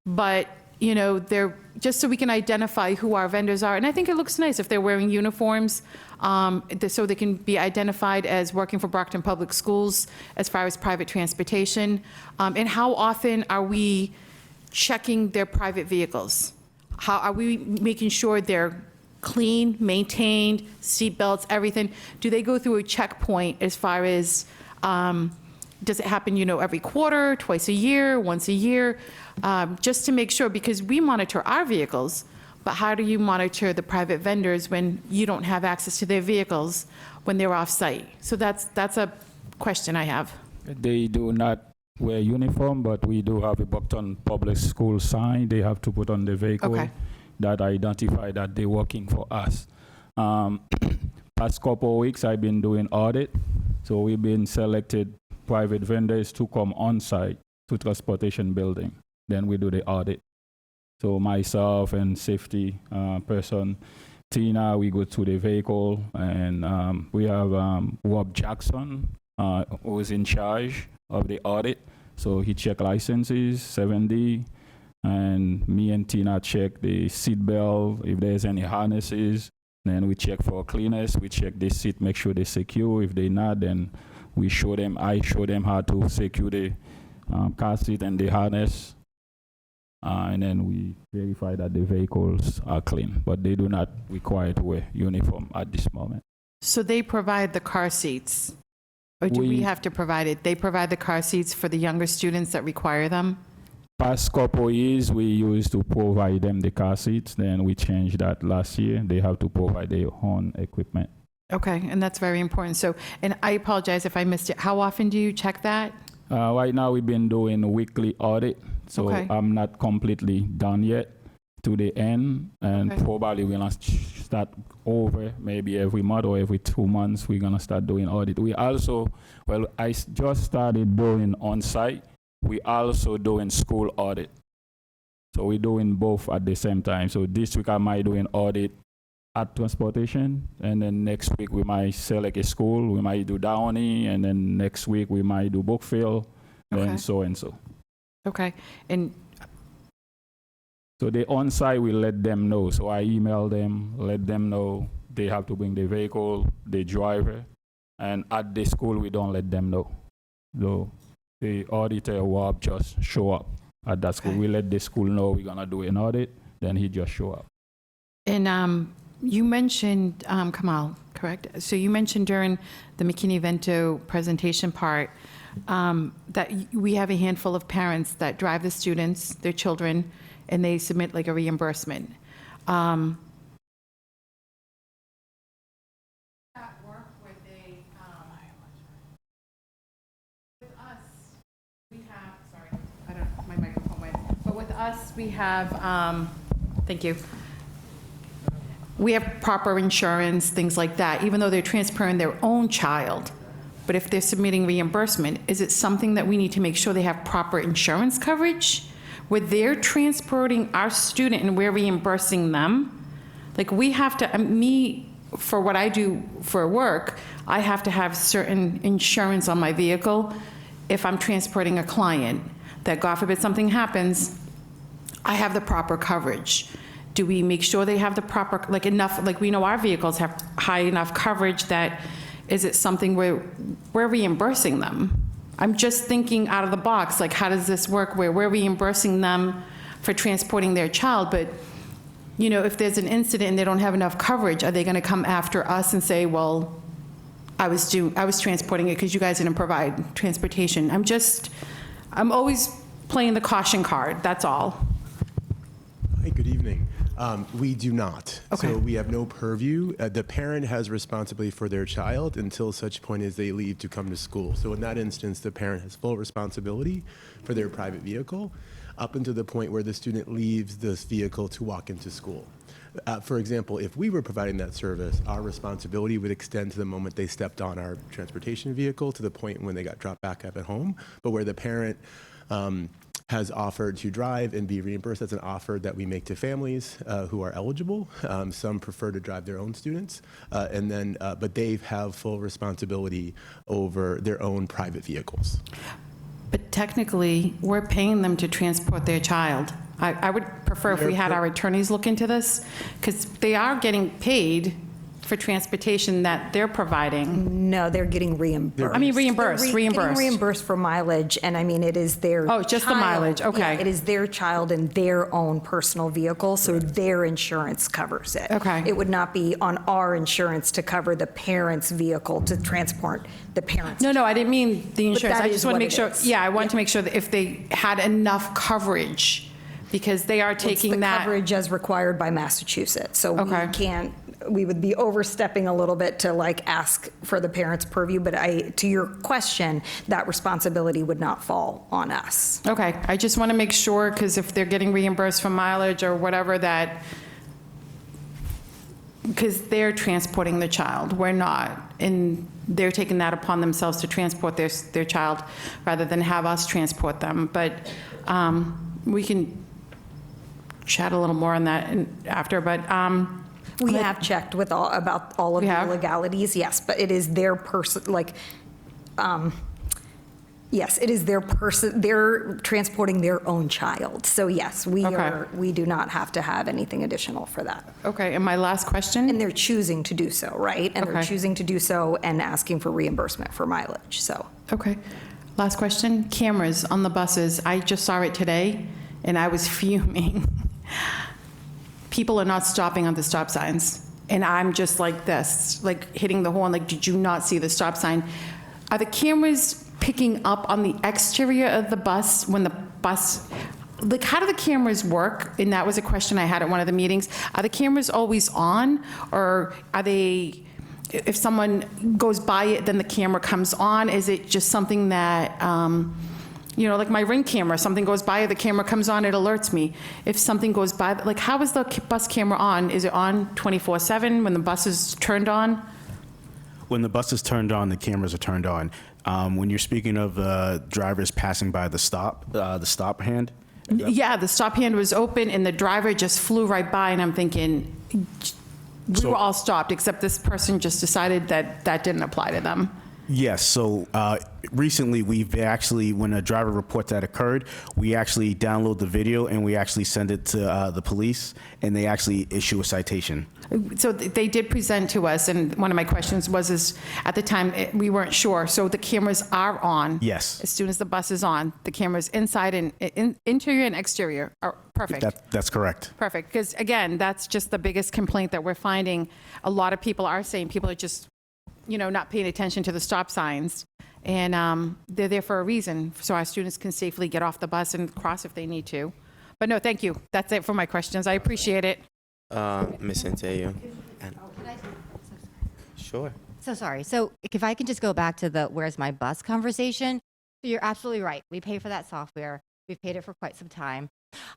G: but they're just so we can identify who our vendors are. And I think it looks nice if they're wearing uniforms, so they can be identified as working for Brockton Public Schools as far as private transportation. And how often are we checking their private vehicles? How are we making sure they're clean, maintained, seat belts, everything? Do they go through a checkpoint as far as, does it happen, every quarter, twice a year, once a year? Just to make sure, because we monitor our vehicles, but how do you monitor the private vendors when you don't have access to their vehicles when they're off-site? So that's a question I have.
E: They do not wear uniform, but we do have a Brockton Public School sign they have to put on the vehicle.
G: Okay.
E: that identify that they're working for us. Past couple of weeks, I've been doing audit. So we've been selected private vendors to come on site to transportation building. Then we do the audit. So myself and safety person, Tina, we go to the vehicle, and we have Rob Jackson, who's in charge of the audit. So he check licenses, 7D, and me and Tina check the seat belt, if there's any harnesses. Then we check for cleaners. We check the seat, make sure they're secure. If they're not, then I show them how to secure the car seat and the harness. And then we verify that the vehicles are clean, but they do not require to wear uniform at this moment.
G: So they provide the car seats, or do we have to provide it? They provide the car seats for the younger students that require them?
E: Past couple years, we used to provide them the car seats. Then we changed that last year. They have to provide their own equipment.
G: Okay, and that's very important. So, and I apologize if I missed it. How often do you check that?
E: Right now, we've been doing a weekly audit, so
G: Okay.
E: I'm not completely done yet to the end, and
G: Okay.
E: probably we're gonna start over maybe every month or every 2 months. We're gonna start doing audit. We also, just started doing on-site. We also doing school audit. So we're doing both at the same time. So this week I might do an audit at transportation, and then next week we might select a school. We might do Downey, and then next week we might do Brookfield,
G: Okay.
E: and so and so.
G: Okay, and
E: So the on-site, we let them know. So I email them, let them know they have to bring the vehicle, the driver, and at the school we don't let them know. So the auditor will just show up at that school.
G: Okay.
E: We let the school know we're gonna do an audit, then he just show up.
G: And you mentioned, Kamal, correct? So you mentioned during the McKinney-Vento presentation part that we have a handful of parents that drive the students, their children, and they submit like a reimbursement. That work where they, with us, we have, sorry, I don't, my microphone went, but with us, we have, thank you. We have proper insurance, things like that, even though they're transferring their own child. But if they're submitting reimbursement, is it something that we need to make sure they have proper insurance coverage? Where they're transporting our student and we're reimbursing them? Like, we have to, me, for what I do for work, I have to have certain insurance on my vehicle if I'm transporting a client, that God forbid something happens, I have the proper coverage. Do we make sure they have the proper, like enough, like we know our vehicles have high enough coverage that, is it something where we're reimbursing them? I'm just thinking out of the box, like how does this work where we're reimbursing them for transporting their child, but you know, if there's an incident and they don't have enough coverage, are they gonna come after us and say, well, I was transporting it because you guys didn't provide transportation? I'm always playing the caution card, that's all.
H: Hi, good evening. We do not.
G: Okay.
H: So we have no purview. The parent has responsibility for their child until such point as they leave to come to school. So in that instance, the parent has full responsibility for their private vehicle up until the point where the student leaves this vehicle to walk into school. For example, if we were providing that service, our responsibility would extend to the moment they stepped on our transportation vehicle to the point when they got dropped back up at home. But where the parent has offered to drive and be reimbursed, that's an offer that we make to families who are eligible. Some prefer to drive their own students, but they have full responsibility over their own private vehicles.
G: But technically, we're paying them to transport their child. I would prefer if we had our attorneys look into this, because they are getting paid for transportation that they're providing.
D: No, they're getting reimbursed.
G: I mean, reimbursed.
D: Getting reimbursed for mileage, and I mean, it is their
G: Oh, just the
D: child.
G: mileage, okay.
D: Yeah, it is their child in their own personal vehicle, so their insurance covers it.
G: Okay.
D: It would not be on our insurance to cover the parent's vehicle to transport the parent's.
G: No, I didn't mean the insurance.
D: that
G: I
D: is
G: just want
D: what
G: to make
D: it
G: sure,
D: is.
G: yeah, I want to make sure that if they had enough coverage, because they are
D: It's
G: taking
D: the
G: that.
D: coverage as required by Massachusetts, so
G: Okay.
D: we would be overstepping a little bit to like ask for the parent's purview, but to your question, that responsibility would not fall on us.
G: Okay, I just want to make sure, because if they're getting reimbursed for mileage or whatever, that because they're transporting the child, we're not, and they're taking that upon themselves to transport their child rather than have us transport them. But we can chat a little more on that after, but.
D: We have checked with about all of
G: We
D: the
G: have?
D: legalities, yes, but it is their person, yes, it is their person, they're transporting their own child. So yes,
G: Okay.
D: we do not have to have anything additional for that.
G: Okay, and my last question?
D: And they're choosing to do so, right? And they're
G: Okay.
D: choosing to do so and asking for reimbursement for mileage, so.
G: Okay. Last question. Cameras on the buses. I just saw it today, and I was fuming. People are not stopping on the stop signs, and I'm just like this, like hitting the horn, like, did you not see the stop sign? Are the cameras picking up on the exterior of the bus when the bus, like, how do the cameras work? And that was a question I had at one of the meetings. Are the cameras always on, or are they, if someone goes by it, then the camera comes on? Is it just something that, like my Ring camera, something goes by, the camera comes on, it alerts me. If something goes by, like, how is the bus camera on? Is it on 24/7 when the bus is turned on?
C: When the bus is turned on, the cameras are turned on. When you're speaking of drivers passing by the stop hand,
G: Yeah, the stop hand was open and the driver just flew right by, and I'm thinking, we were all stopped, except this person just decided that didn't apply to them.
C: yes. So recently, we've actually, when a driver report that occurred, we actually download the video and we actually send it to the police, and they actually issue a citation.
G: So they did present to us, and one of my questions was, at the time, we weren't sure. So the cameras are on?
C: Yes.
G: As soon as the bus is on, the cameras inside and interior and exterior are perfect?
C: That's correct.
G: Perfect, because again, that's just the biggest complaint that we're finding. A lot of people are saying people are just, not paying attention to the stop signs, and they're there for a reason, so our students can safely get off the bus and cross if they need to. But no, thank you. That's it for my questions. I appreciate it.
A: Ms. Centello. Sure.
I: So sorry. So if I can just go back to the where's my bus conversation. So you're absolutely right. We pay for that software. We've paid it for quite some time.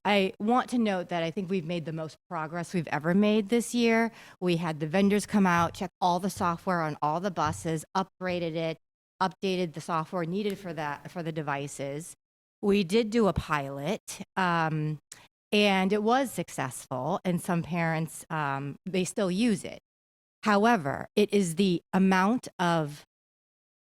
I: I want to note that I think we've made the most progress we've ever made this year. We had the vendors come out, check all the software on all the buses, upgraded it, updated the software needed for the devices. We did do a pilot, and it was successful, and some parents, they still use it. However, it is the amount of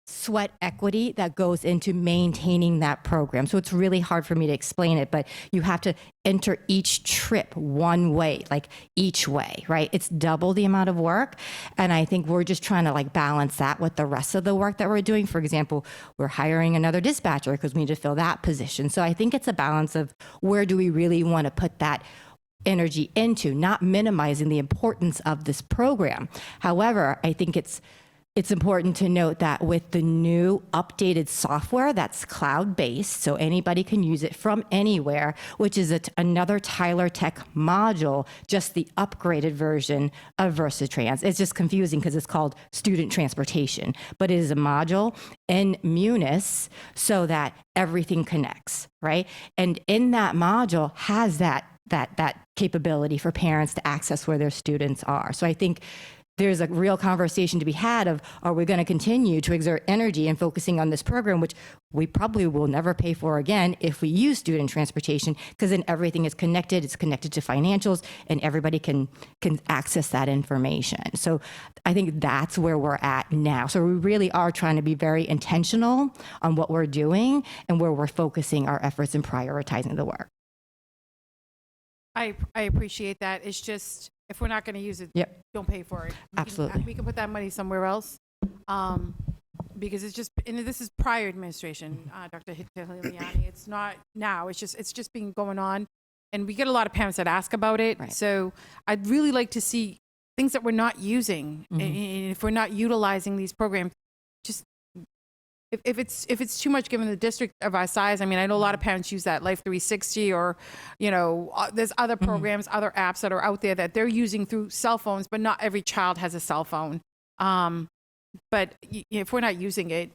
I: sweat equity that goes into maintaining that program. So it's really hard for me to explain it, but you have to enter each trip one way, like each way, right? It's double the amount of work. And I think we're just trying to balance that with the rest of the work that we're doing. For example, we're hiring another dispatcher because we need to fill that position. So I think it's a balance of where do we really want to put that energy into, not minimizing the importance of this program. However, I think it's important to note that with the new updated software that's cloud-based, so anybody can use it from anywhere, which is another Tyler Tech module, just the upgraded version of VersaTrans. It's just confusing because it's called student transportation, but it is a module in Munis so that everything connects, right? And in that module has that capability for parents to access where their students are. So I think there's a real conversation to be had of, are we going to continue to exert energy in focusing on this program, which we probably will never pay for again if we use student transportation, because then everything is connected, it's connected to financials, and everybody can access that information. So I think that's where we're at now. So we really are trying to be very intentional on what we're doing and where we're focusing our efforts and prioritizing the work.
G: I appreciate that. It's just, if we're not going to use it,
I: Yep.
G: don't pay for it.
I: Absolutely.
G: We can put that money somewhere else, because it's just, and this is prior administration, Dr. Hitaliani. It's not now. It's just been going on, and we get a lot of parents that ask about it.
I: Right.
G: So I'd really like to see things that we're not using,
I: Mm-hmm.
G: and if we're not utilizing these programs, just if it's too much given the district of our size. I mean, I know a lot of parents use that Life 360, or there's other programs, other apps that are out there that they're using through cell phones, but not every child has a cell phone. But if we're not using it,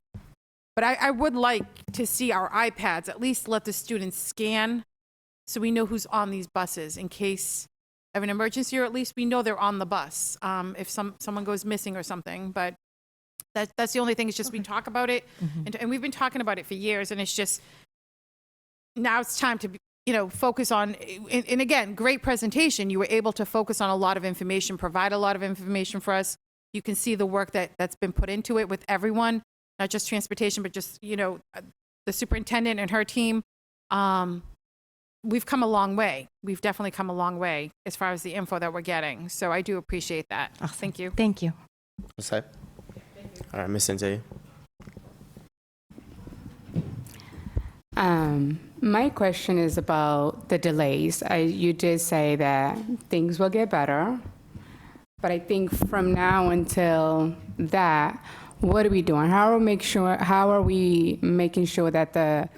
G: but I would like to see our iPads at least let the students scan, so we know who's on these buses in case of an emergency, or at least we know they're on the bus if someone goes missing or something. But that's the only thing. It's just we talk about it, and we've been talking about it for years, and it's just now it's time to focus on. And again, great presentation. You were able to focus on a lot of information, provide a lot of information for us. You can see the work that's been put into it with everyone, not just transportation, but just the superintendent and her team. We've come a long way. We've definitely come a long way as far as the info that we're getting. So I do appreciate that. Thank you.
I: Thank you.
A: What's that? All right, Ms. Cynthia.
J: My question is about the delays. You did say that things will get better, but I think from now until that, what are we doing? How are we making sure that the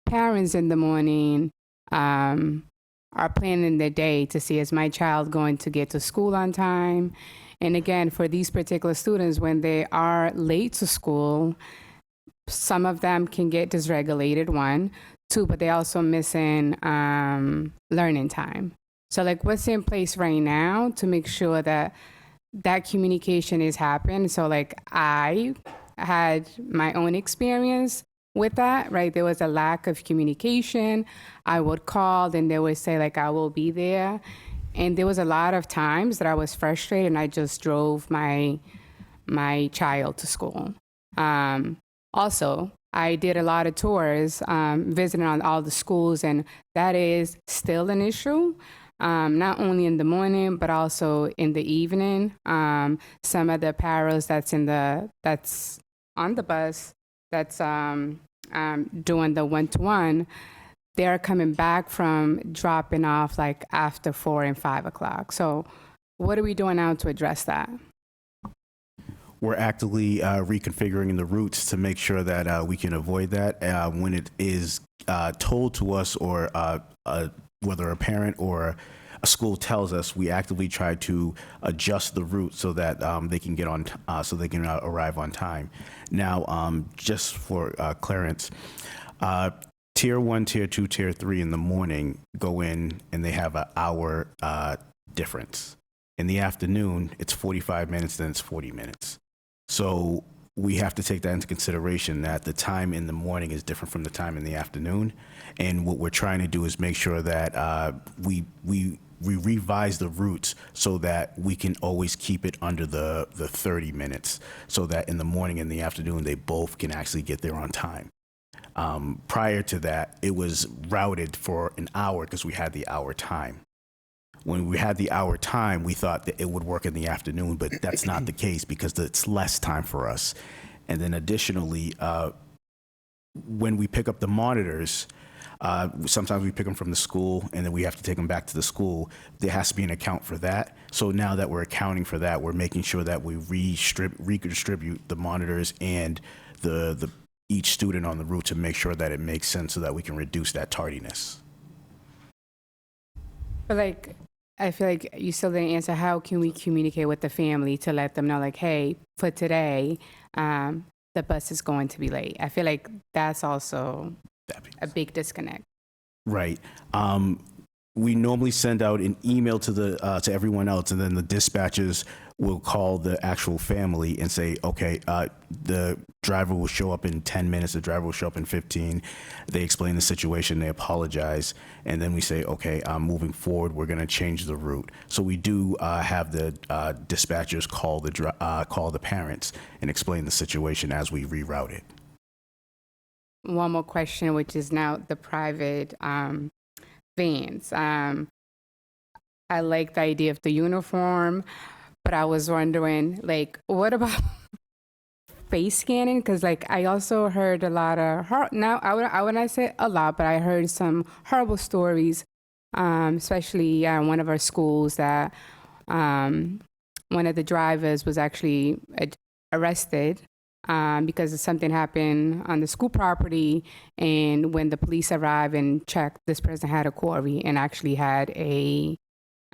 J: parents in the morning are planning their day to see, is my child going to get to school on time? And again, for these particular students, when they are late to school, some of them can get dysregulated, 1, 2, but they also missing learning time. So like, what's in place right now to make sure that that communication is happening? So like, I had my own experience with that, right? There was a lack of communication. I would call and they would say like, I will be there. And there was a lot of times that I was frustrated and I just drove my child to school. Also, I did a lot of tours, visiting on all the schools, and that is still an issue, not only in the morning, but also in the evening. Some of the paras that's on the bus, that's doing the one-to-one, they're coming back from dropping off like after 4 and 5 o'clock. So what are we doing now to address that?
C: We're actively reconfiguring the routes to make sure that we can avoid that. When it is told to us, or whether a parent or a school tells us, we actively try to adjust the route so that they can get on, so they can arrive on time. Now, just for clearance, Tier 1, Tier 2, Tier 3 in the morning go in and they have an hour difference. In the afternoon, it's 45 minutes, then it's 40 minutes. So we have to take that into consideration, that the time in the morning is different from the time in the afternoon. And what we're trying to do is make sure that we revise the routes so that we can always keep it under the 30 minutes, so that in the morning and the afternoon, they both can actually get there on time. Prior to that, it was routed for an hour because we had the hour time. When we had the hour time, we thought that it would work in the afternoon, but that's not the case because it's less time for us. And then additionally, when we pick up the monitors, sometimes we pick them from the school and then we have to take them back to the school. There has to be an account for that. So now that we're accounting for that, we're making sure that we redistribute the monitors and each student on the route to make sure that it makes sense so that we can reduce that tardiness.
J: But like, I feel like you still didn't answer, how can we communicate with the family to let them know, like, hey, for today, the bus is going to be late? I feel like that's also a big disconnect.
C: Right. We normally send out an email to everyone else, and then the dispatchers will call the actual family and say, okay, the driver will show up in 10 minutes, the driver will show up in 15. They explain the situation, they apologize, and then we say, okay, moving forward, we're going to change the route. So we do have the dispatchers call the parents and explain the situation as we reroute it.
J: One more question, which is now the private vans. I like the idea of the uniform, but I was wondering, like, what about face scanning? Because, like, I also heard a lot of, I wouldn't say a lot, but I heard some horrible stories, especially one of our schools that one of the drivers was actually arrested because something happened on the school property, and when the police arrived and checked, this person had a quarry and actually had a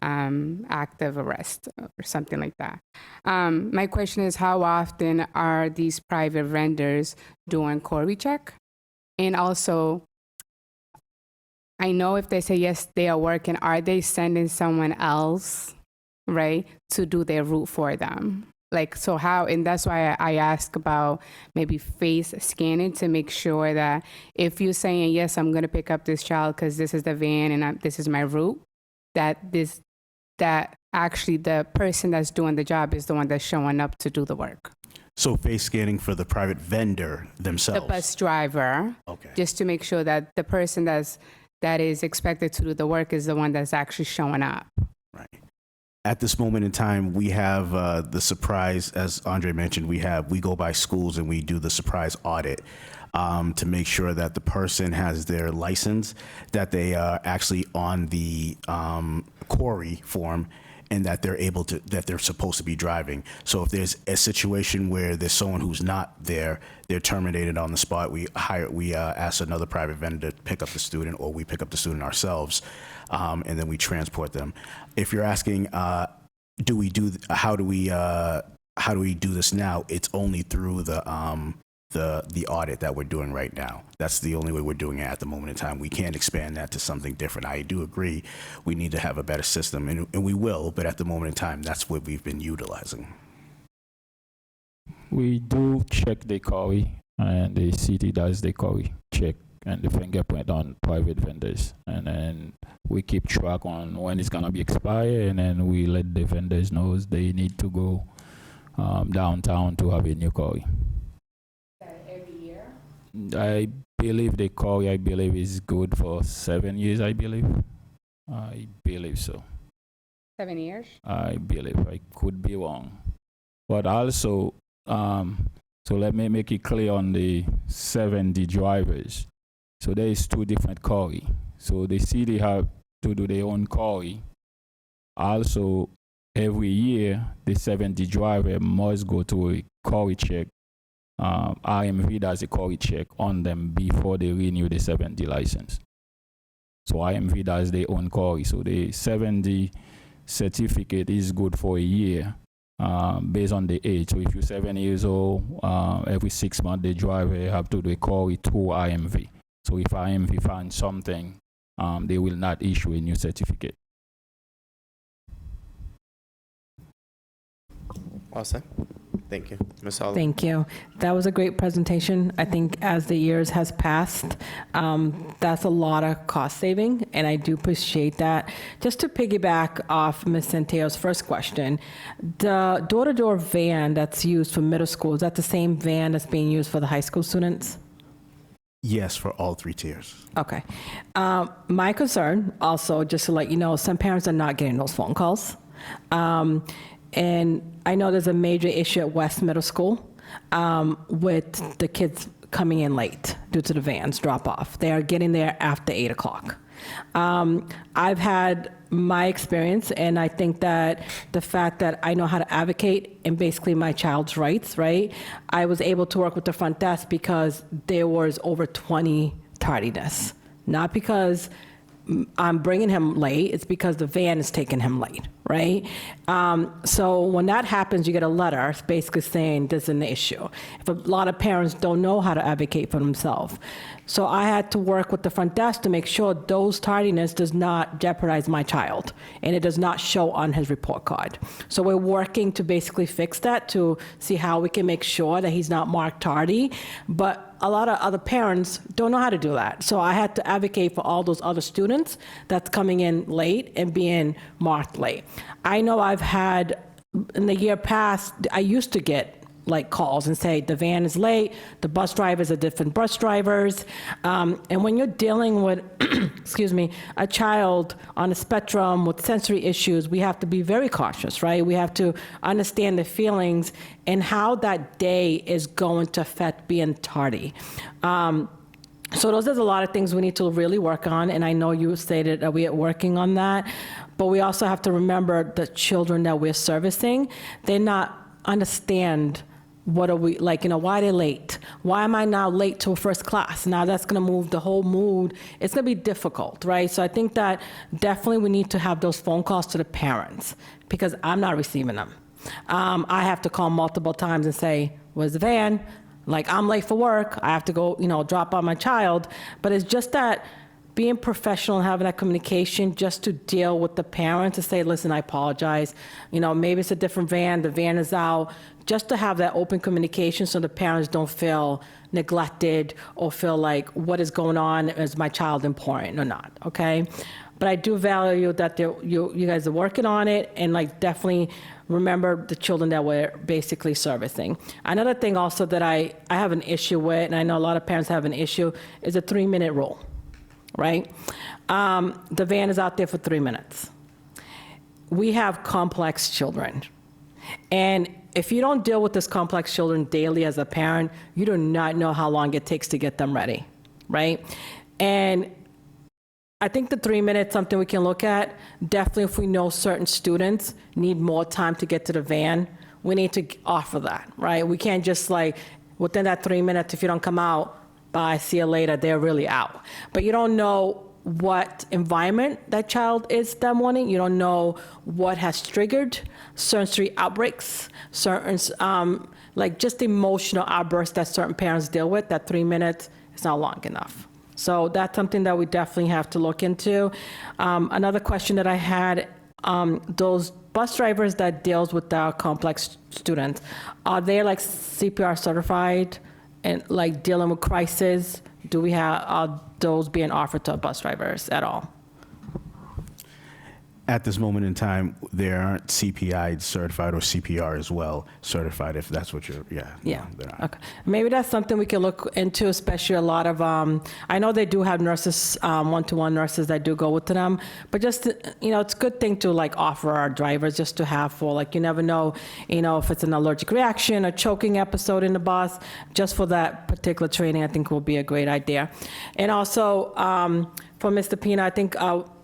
J: active arrest or something like that. My question is, how often are these private vendors doing quarry check? And also, I know if they say yes, they are working, are they sending someone else, right, to do their route for them? Like, so how, and that's why I ask about maybe face scanning to make sure that if you're saying, yes, I'm going to pick up this child because this is the van and this is my route, that actually the person that's doing the job is the one that's showing up to do the work.
C: So face scanning for the private vendor themselves?
J: The bus driver.
C: Okay.
J: Just to make sure that the person that is expected to do the work is the one that's actually showing up.
C: Right. At this moment in time, we have the surprise, as Andre mentioned, we go by schools and we do the surprise audit to make sure that the person has their license, that they are actually on the query form, and that they're supposed to be driving. So if there's a situation where there's someone who's not there, they're terminated on the spot. We ask another private vendor to pick up the student, or we pick up the student ourselves, and then we transport them. If you're asking, how do we do this now? It's only through the audit that we're doing right now. That's the only way we're doing it at the moment in time. We can't expand that to something different. I do agree we need to have a better system, and we will, but at the moment in time, that's what we've been utilizing.
E: We do check the query, and the city does the query check and the fingerprint on private vendors. And then we keep track on when it's going to be expired, and then we let the vendors know they need to go downtown to have a new query. I believe the query, is good for 7 years, I believe. I believe so.
J: 7 years?
E: I believe. I could be wrong. But also, so let me make it clear on the 70 drivers. So there is 2 different query. So the city have to do their own query. Also, every year, the 70 driver must go to a query check. IMV does a query check on them before they renew the 70 license. So IMV does their own query. So the 70 certificate is good for a year based on the age. So if you're 7 years old, every 6 months the driver have to do a query to IMV. So if IMV finds something, they will not issue a new certificate.
A: All set? Thank you. Ms. Holland?
K: Thank you. That was a great presentation. I think as the years has passed, that's a lot of cost saving, and I do appreciate that. Just to piggyback off Ms. Centeo's first question, the door-to-door van that's used for middle school, is that the same van that's being used for the high school students?
C: Yes, for all 3 tiers.
K: Okay. My concern also, just to let you know, some parents are not getting those phone calls. And I know there's a major issue at West Middle School with the kids coming in late due to the vans drop off. They are getting there after 8 o'clock. I've had my experience, and I think that the fact that I know how to advocate in basically my child's rights, right? I was able to work with the front desk because there was over 20 tardiness, not because I'm bringing him late, it's because the van is taking him late, right? So when that happens, you get a letter basically saying there's an issue. If a lot of parents don't know how to advocate for themselves. So I had to work with the front desk to make sure those tardiness does not jeopardize my child, and it does not show on his report card. So we're working to basically fix that, to see how we can make sure that he's not marked tardy, but a lot of other parents don't know how to do that. So I had to advocate for all those other students that's coming in late and being marked late. I know I've had, in the year past, I used to get like calls and say the van is late, the bus drivers are different bus drivers. And when you're dealing with, excuse me, a child on a spectrum with sensory issues, we have to be very cautious, right? We have to understand the feelings and how that day is going to affect being tardy. So there's a lot of things we need to really work on, and I know you stated that we are working on that, but we also have to remember the children that we're servicing. They not understand what are we, like, why are they late? Why am I now late to first class? Now that's gonna move the whole mood. It's gonna be difficult, right? So I think that definitely we need to have those phone calls to the parents, because I'm not receiving them. I have to call multiple times and say, where's the van? Like, I'm late for work, I have to go, drop off my child. But it's just that being professional and having that communication just to deal with the parents to say, listen, I apologize. You know, maybe it's a different van, the van is out, just to have that open communication so the parents don't feel neglected or feel like, what is going on? Is my child important or not? Okay. But I do value that you guys are working on it, and like definitely remember the children that we're basically servicing. Another thing also that I have an issue with, and I know a lot of parents have an issue, is a 3-minute rule, right? The van is out there for 3 minutes. We have complex children. And if you don't deal with this complex children daily as a parent, you do not know how long it takes to get them ready, right? And I think the 3 minutes, something we can look at. Definitely if we know certain students need more time to get to the van, we need to offer that, right? We can't just like, within that 3 minutes, if you don't come out, bye, see you later, they're really out. But you don't know what environment that child is that morning. You don't know what has triggered sensory outbreaks, certain, like just emotional outbursts that certain parents deal with. That 3 minutes is not long enough. So that's something that we definitely have to look into. Another question that I had, those bus drivers that deals with the complex students, are they like CPR certified and like dealing with crisis? Do we have, are those being offered to bus drivers at all?
C: At this moment in time, there aren't CPI certified or CPR as well certified, if that's what you're,
K: Yeah,
C: no, they're not.
K: okay. Maybe that's something we can look into, especially a lot of, I know they do have nurses, one-to-one nurses that do go with them, but just, you know, it's a good thing to like offer our drivers just to have for, like, you never know, you know, if it's an allergic reaction, a choking episode in the bus, just for that particular training, I think will be a great idea. And also, for Mr. Pina, I think,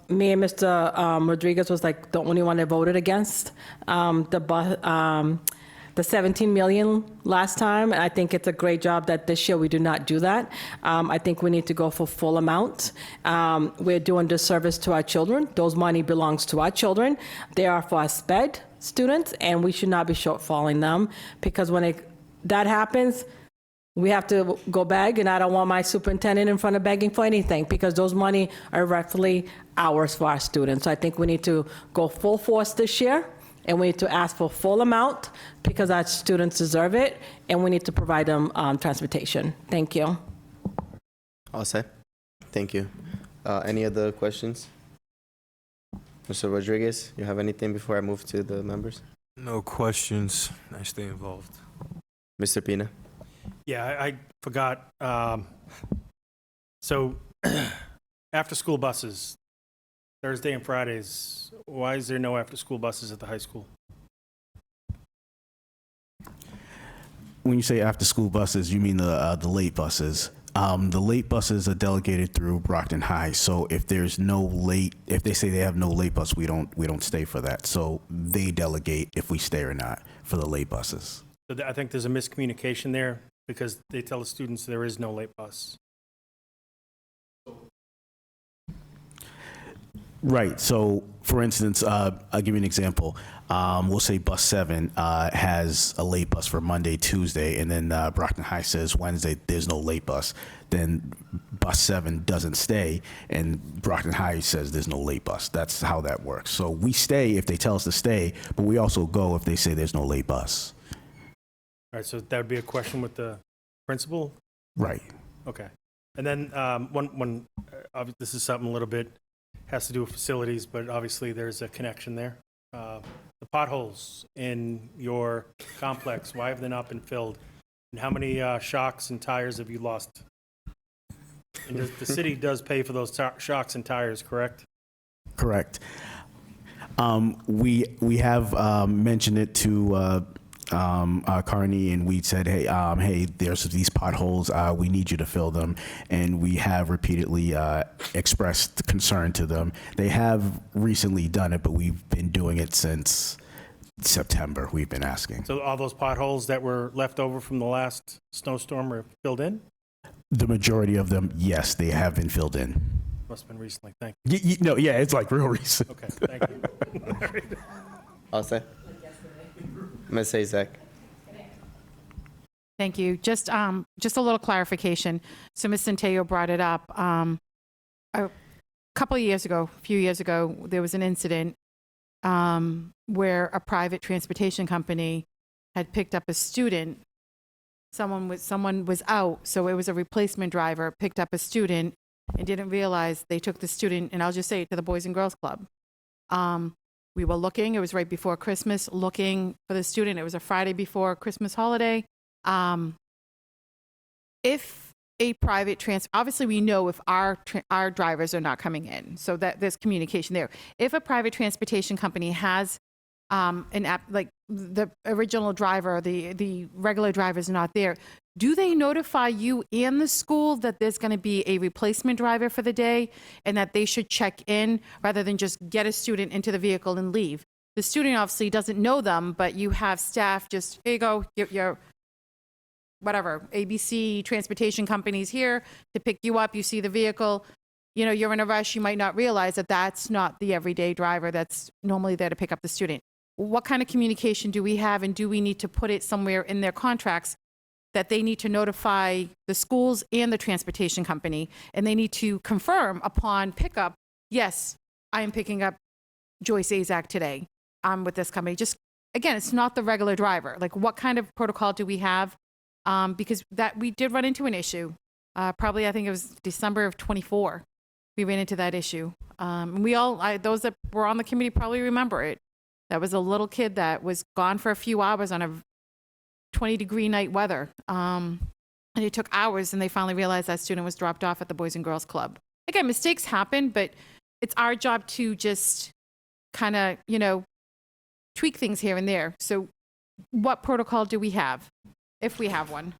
K: me and Mr. Rodriguez was like the only one that voted against the 17 million last time. And I think it's a great job that this year we do not do that. I think we need to go for full amount. We're doing disservice to our children. Those money belongs to our children. They are for our SPED students, and we should not be shortfalling them, because when that happens, we have to go beg, and I don't want my superintendent in front of begging for anything, because those money are rightfully ours for our students. So I think we need to go full force this year, and we need to ask for full amount because our students deserve it, and we need to provide them transportation. Thank you.
A: All set. Thank you. Any other questions? Mr. Rodriguez, you have anything before I move to the members?
L: No questions. I stay involved.
A: Mr. Pina?
B: Yeah, I forgot. So after-school buses, Thursday and Fridays, why is there no after-school buses at the high school?
C: When you say after-school buses, you mean the late buses. The late buses are delegated through Brockton High. So if there's no late, if they say they have no late bus, we don't stay for that. So they delegate if we stay or not for the late buses.
B: So I think there's a miscommunication there, because they tell the students there is no late bus.
C: Right. So, for instance, I'll give you an example. We'll say bus 7 has a late bus for Monday, Tuesday, and then Brockton High says Wednesday there's no late bus. Then bus 7 doesn't stay, and Brockton High says there's no late bus. That's how that works. So we stay if they tell us to stay, but we also go if they say there's no late bus.
B: All right, so that would be a question with the principal?
C: Right.
B: Okay. And then this is something a little bit, has to do with facilities, but obviously there's a connection there. The potholes in your complex, why have they not been filled? And how many shocks and tires have you lost? And the city does pay for those shocks and tires, correct?
C: Correct. We have mentioned it to Carney, and we said, hey, there's these potholes. We need you to fill them, and we have repeatedly expressed concern to them. They have recently done it, but we've been doing it since September. We've been asking.
B: So all those potholes that were left over from the last snowstorm are filled in?
C: The majority of them, yes, they have been filled in.
B: Must have been recently. Thank you.
C: No, yeah, it's like real recent.
B: Okay, thank you.
A: All set? Ms. Azek?
G: Thank you. Just a little clarification. So Ms. Centello brought it up. couple of years ago, a few years ago, there was an incident where a private transportation company had picked up a student. Someone was out, so it was a replacement driver, picked up a student and didn't realize they took the student, and I'll just say it, to the Boys and Girls Club. We were looking, it was right before Christmas, looking for the student. It was a Friday before Christmas holiday. If a private obviously we know if our drivers are not coming in, so that there's communication there. If a private transportation company has an app, like the original driver, the regular driver is not there, do they notify you and the school that there's going to be a replacement driver for the day and that they should check in rather than just get a student into the vehicle and leave? The student obviously doesn't know them, but you have staff just, here you go, get your whatever, ABC transportation companies here to pick you up. You see the vehicle, you're in a rush. You might not realize that that's not the everyday driver that's normally there to pick up the student. What kind of communication do we have, and do we need to put it somewhere in their contracts that they need to notify the schools and the transportation company, and they need to confirm upon pickup, yes, I am picking up Joyce Azak today. I'm with this company. Just, again, it's not the regular driver. Like, what kind of protocol do we have? Because that we did run into an issue. Probably, I think it was December of 24. We ran into that issue. We all, those that were on the committee probably remember it. That was a little kid that was gone for a few hours on a 20-degree night weather. And it took hours, and they finally realized that student was dropped off at the Boys and Girls Club. Again, mistakes happen, but it's our job to just kind of, tweak things here and there. So what protocol do we have, if we have one?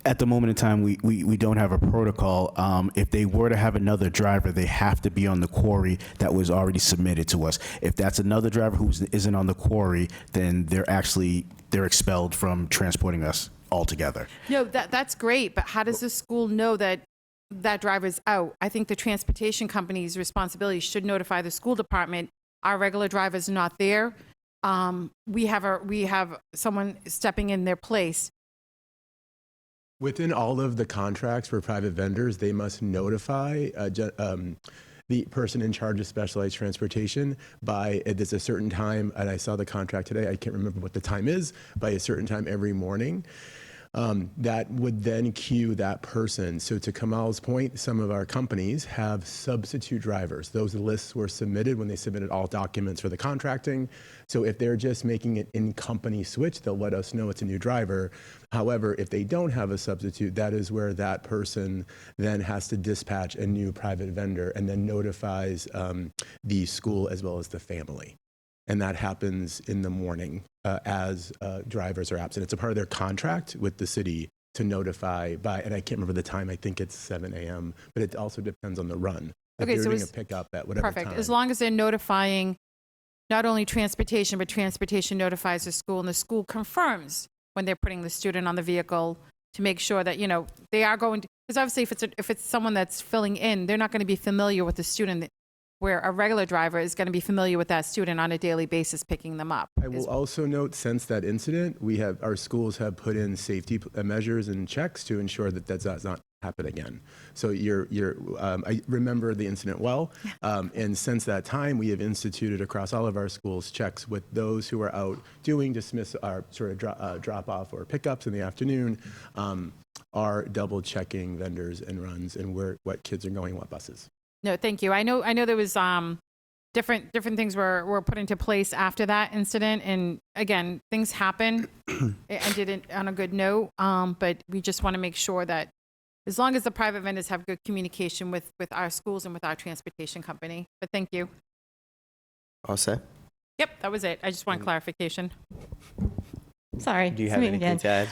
C: At the moment in time, we don't have a protocol. If they were to have another driver, they have to be on the quarry that was already submitted to us. If that's another driver who isn't on the quarry, then they're expelled from transporting us altogether.
G: No, that's great, but how does the school know that that driver's out? I think the transportation company's responsibility should notify the school department. Our regular driver's not there. We have someone stepping in their place.
H: Within all of the contracts for private vendors, they must notify the person in charge of specialized transportation by, there's a certain time, and I saw the contract today, I can't remember what the time is, by a certain time every morning. That would then cue that person. So to Kamal's point, some of our companies have substitute drivers. Those lists were submitted when they submitted all documents for the contracting. So if they're just making an in-company switch, they'll let us know it's a new driver. However, if they don't have a substitute, that is where that person then has to dispatch a new private vendor and then notifies the school as well as the family. And that happens in the morning as drivers are absent. It's a part of their contract with the city to notify by, and I can't remember the time, I think it's 7 a.m., but it also depends on the run. If
G: Okay,
H: they're
G: so
H: doing a pickup at whatever
G: perfect.
H: time.
G: As long as they're notifying not only transportation, but transportation notifies the school, and the school confirms when they're putting the student on the vehicle to make sure that, they are going to, because obviously if it's someone that's filling in, they're not going to be familiar with the student, where a regular driver is going to be familiar with that student on a daily basis, picking them up.
H: I will also note, since that incident, our schools have put in safety measures and checks to ensure that that does not happen again. So I remember the incident well, and since that time, we have instituted across all of our schools checks with those who are out doing dismiss our sort of drop off or pickups in the afternoon, are double checking vendors and runs and what kids are going, what buses.
G: No, thank you. I know there was different things were put into place after that incident, and again, things happen. It ended on a good note, but we just want to make sure that as long as the private vendors have good communication with our schools and with our transportation company. But thank you.
A: All set?
G: Yep, that was it. I just want clarification.
I: Sorry.
A: Do you
I: it's
A: have
I: me
A: anything
I: again.
A: to add?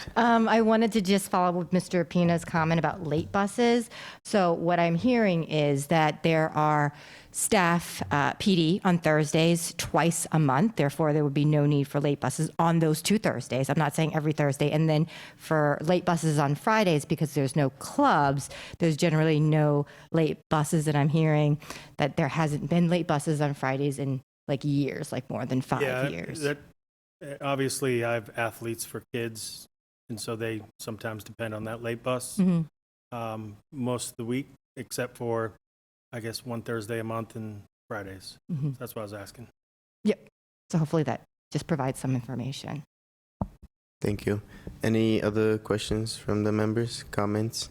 I: I wanted to just follow up with Mr. Pina's comment about late buses. So what I'm hearing is that there are staff PD on Thursdays twice a month. Therefore, there would be no need for late buses on those 2 Thursdays. I'm not saying every Thursday. And then for late buses on Fridays, because there's no clubs, there's generally no late buses. And I'm hearing that there hasn't been late buses on Fridays in like years, like more than 5 years.
B: Obviously, I have athletes for kids, and so they sometimes depend on that late bus
I: Mm-hmm.
B: most of the week, except for I guess, one Thursday a month and Fridays.
I: Mhm.
B: That's what I was asking.
I: Yep. So hopefully that just provides some information.
A: Thank you. Any other questions from the members, comments?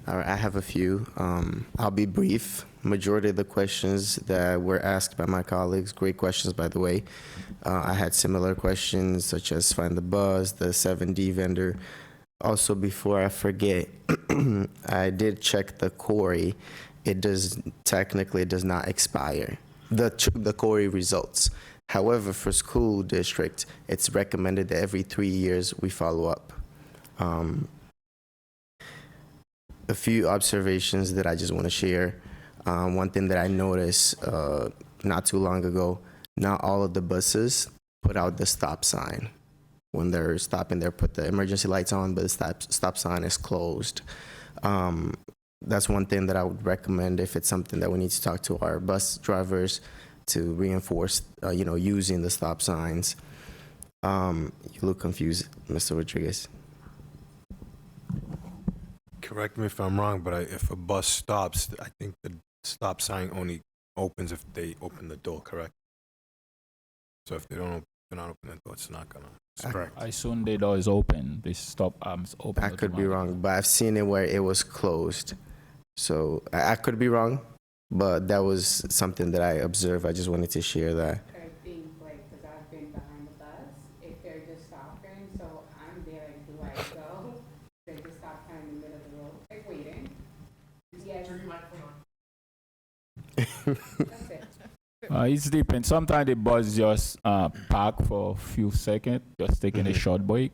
A: All right, I have a few. I'll be brief. Majority of the questions that were asked by my colleagues, great questions, by the way. I had similar questions such as find the bus, the 7D vendor. Also, before I forget, I did check the Corey. It does not expire, the Corey results. However, for school district, it's recommended that every 3 years we follow up. A few observations that I just want to share. One thing that I noticed not too long ago, not all of the buses put out the stop sign. When they're stopping, they put the emergency lights on, but the stop sign is closed. That's one thing that I would recommend if it's something that we need to talk to our bus drivers to reinforce, using the stop signs. You look confused, Mr. Rodriguez.
L: Correct me if I'm wrong, but if a bus stops, I think the stop sign only opens if they open the door, correct? So if they're not opening the door, it's not gonna. That's correct.
E: As soon the door is open, the stop arms open.
A: I could be
E: automatically.
A: wrong, but I've seen it where it was closed. So I could be wrong, but that was something that I observed. I just wanted to share that.
J: I think, because I've been behind the bus, if they're just stopping, so I'm there, do I go? They just stop kind of in the middle of the road, waiting. Yes. Turn your microphone on. That's it.
E: It's depends. Sometimes the bus just park for a few seconds, just taking a short break.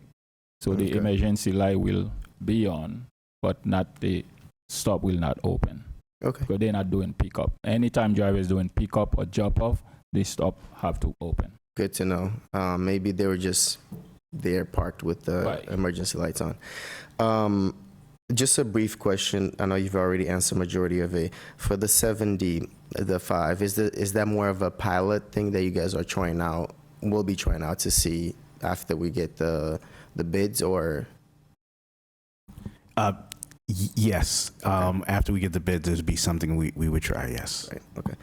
E: So the
A: Okay.
E: emergency light will be on, but not the stop will not open.
A: Okay.
E: Because they're not doing pickup. Anytime driver is doing pickup or drop off, the stop have to open.
A: Good to know. Maybe they were just there parked with the
E: Right.
A: emergency lights on. Just a brief question. I know you've already answered majority of it. For the 7D, the 5, is that more of a pilot thing that you guys are trying out? We'll be trying out to see after we get the bids, or?
C: Yes. After we get the bids, there'd be something we would try, yes.
A: Right. Okay.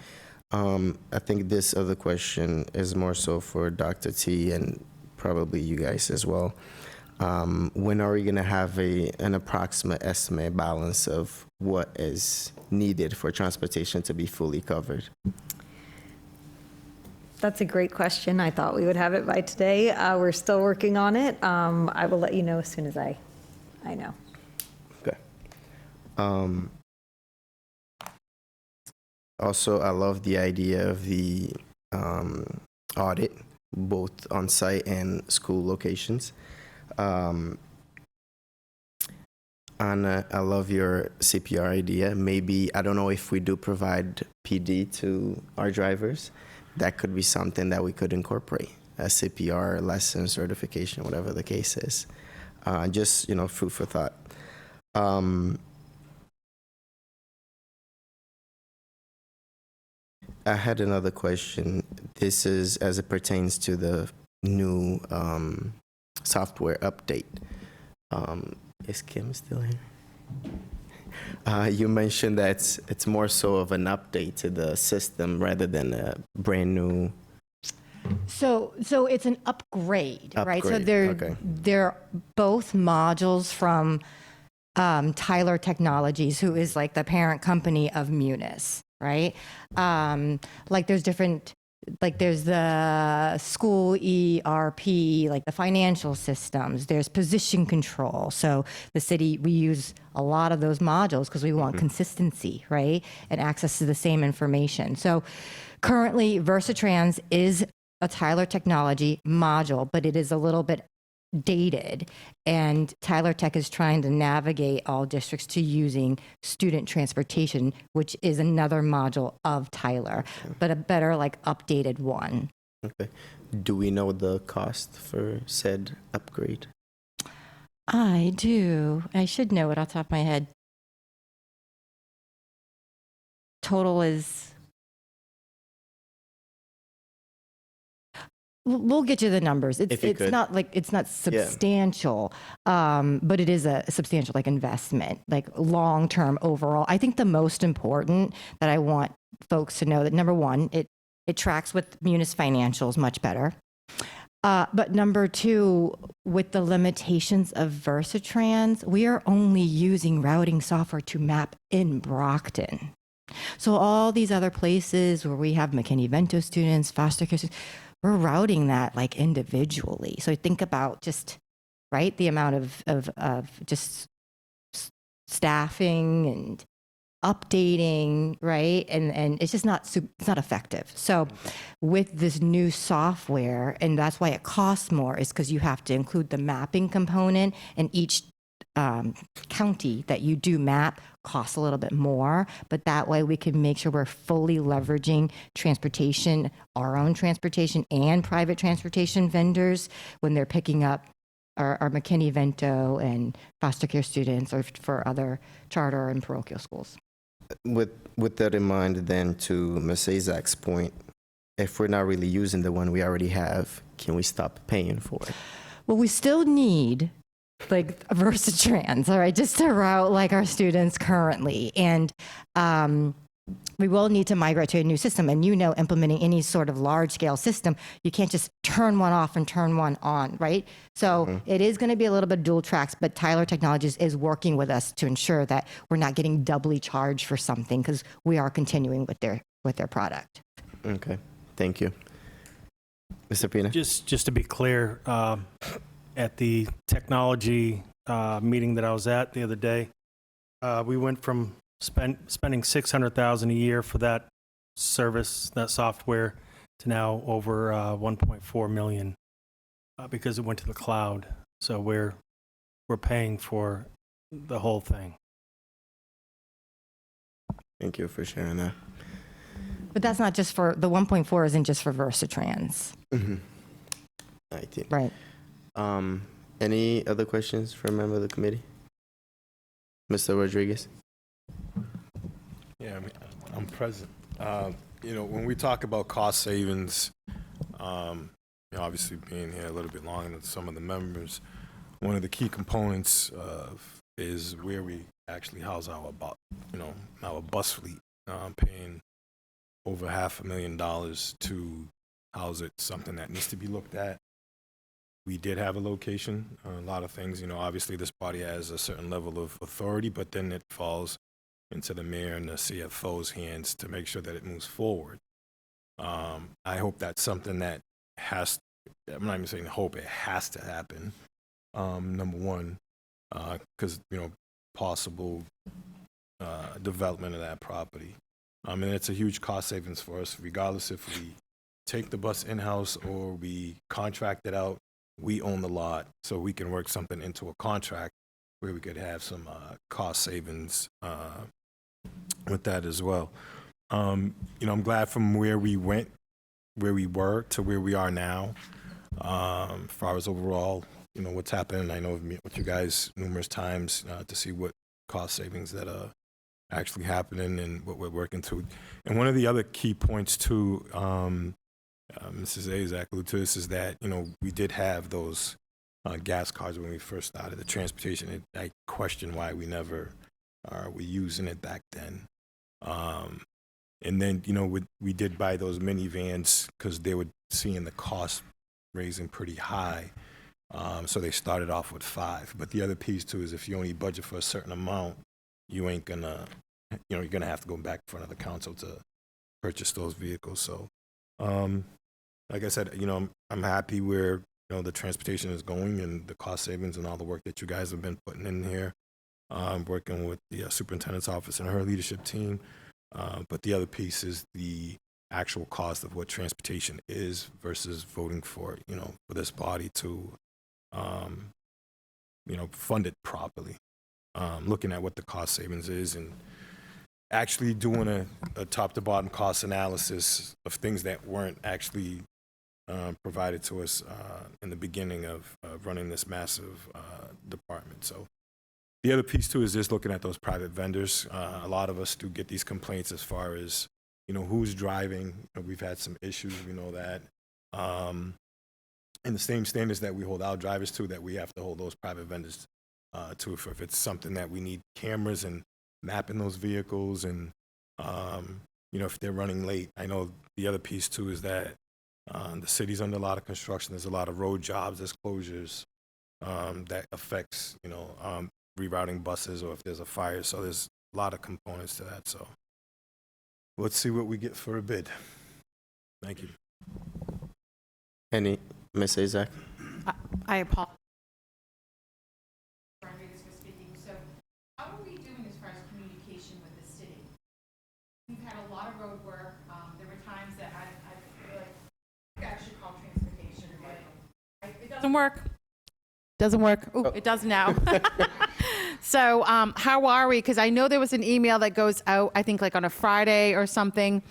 A: I think this other question is more so for Dr. T and probably you guys as well. When are we going to have an approximate estimate balance of what is needed for transportation to be fully covered?
D: That's a great question. I thought we would have it by today. We're still working on it. I will let you know as soon as I know.
A: Okay. Also, I love the idea of the audit, both on-site and school locations. Anna, I love your CPR idea. Maybe, I don't know if we do provide PD to our drivers, that could be something that we could incorporate, a CPR lesson, certification, whatever the case is. Just, food for thought. I had another question. This is as it pertains to the new software update. Is Kim still here? You mentioned that it's more so of an update to the system rather than a brand new.
I: So it's an upgrade, right? So
A: Upgrade, okay.
I: they're both modules from Tyler Technologies, who is like the parent company of Munis, right? There's different, there's the school ERP, like the financial systems, there's position control. So the city, we use a lot of those modules because we want consistency, right? And access to the same information. So currently Versatrans is a Tyler Technology module, but it is a little bit dated, and Tyler Tech is trying to navigate all districts to using student transportation, which is another module of Tyler, but a better updated one.
A: Okay. Do we know the cost for said upgrade?
I: I do. I should know it off the top of my head. Total is We'll get you the numbers.
A: If you
I: It's
A: could.
I: not like, it's not substantial, but it is a substantial like investment, like long-term overall. I think the most important that I want folks to know that number one, it tracks with Munis financials much better. But number two, with the limitations of Versatrans, we are only using routing software to map in Brockton. So all these other places where we have McKinney-Vento students, foster care students, we're routing that like individually. So think about just, right, the amount of just staffing and updating, right? And it's just not, it's not effective. So with this new software, and that's why it costs more, is because you have to include the mapping component, and each county that you do map costs a little bit more, but that way we can make sure we're fully leveraging transportation, our own transportation and private transportation vendors when they're picking up our McKinney-Vento and foster care students or for other charter and parochial schools.
A: With that in mind, then, to Ms. Azak's point, if we're not really using the one we already have, can we stop paying for it?
I: Well, we still need like Versatrans, all right, just to route like our students currently. And we will need to migrate to a new system. And implementing any sort of large scale system, you can't just turn one off and turn one on, right? So it is going to be a little bit dual tracks, but Tyler Technologies is working with us to ensure that we're not getting doubly charged for something, because we are continuing with their product.
A: Okay, thank you. Mr. Pina?
B: Just to be clear, at the technology meeting that I was at the other day, we went from spending $600,000 a year for that service, that software, to now over 1.4 million because it went to the cloud. So we're paying for the whole thing.
A: Thank you for sharing that.
I: But that's not just for, the 1.4 isn't just for Versatrans.
A: I think.
I: Right.
A: Any other questions for a member of the committee? Mr. Rodriguez?
L: Yeah, I'm present. When we talk about cost savings, obviously being here a little bit longer than some of the members, one of the key components is where we actually house our bus fleet, paying over $500,000 to house it, something that needs to be looked at. We did have a location, a lot of things, obviously this body has a certain level of authority, but then it falls into the mayor and the CFO's hands to make sure that it moves forward. I hope that's something that I'm not even saying hope, it has to happen, number one, because, possible development of that property. And it's a huge cost savings for us, regardless if we take the bus in-house or we contract it out. We own the lot, so we can work something into a contract where we could have some cost savings with that as well. I'm glad from where we went, where we were to where we are now. As far as overall, what's happening, I know I've met with you guys numerous times to see what cost savings that are actually happening and what we're working to. And one of the other key points too, Mrs. Azak alluded to this, is that, we did have those gas cards when we first started the transportation. I question why we never were using it back then. And then, we did buy those minivans because they were seeing the cost raising pretty high. So they started off with 5. But the other piece too is if you only budget for a certain amount, you ain't gonna, you're gonna have to go back in front of the council to purchase those vehicles. So, like I said, I'm happy where, the transportation is going and the cost savings and all the work that you guys have been putting in here, working with the superintendent's office and her leadership team. But the other piece is the actual cost of what transportation is versus voting for, for this body to, fund it properly. Looking at what the cost savings is and actually doing a top to bottom cost analysis of things that weren't actually provided to us in the beginning of running this massive department. So the other piece too is just looking at those private vendors. A lot of us do get these complaints as far as, who's driving. We've had some issues, we know that. And the same standards that we hold our drivers to, that we have to hold those private vendors to. If it's something that we need cameras and mapping those vehicles, and if they're running late. I know the other piece too is that the city's under a lot of construction. There's a lot of road jobs, there's closures that affects rerouting buses, or if there's a fire. So there's a lot of components to that. So let's see what we get for a bid. Thank you.
A: Ms. Azak?
G: I apologize. So how are we doing as far as communication with the city? We've had a lot of road work. There were times that I feel like I should call transportation, but it doesn't work. Doesn't work. Oh, it does now. So how are we? Because I know there was an email that goes out, I think like on a Friday or something.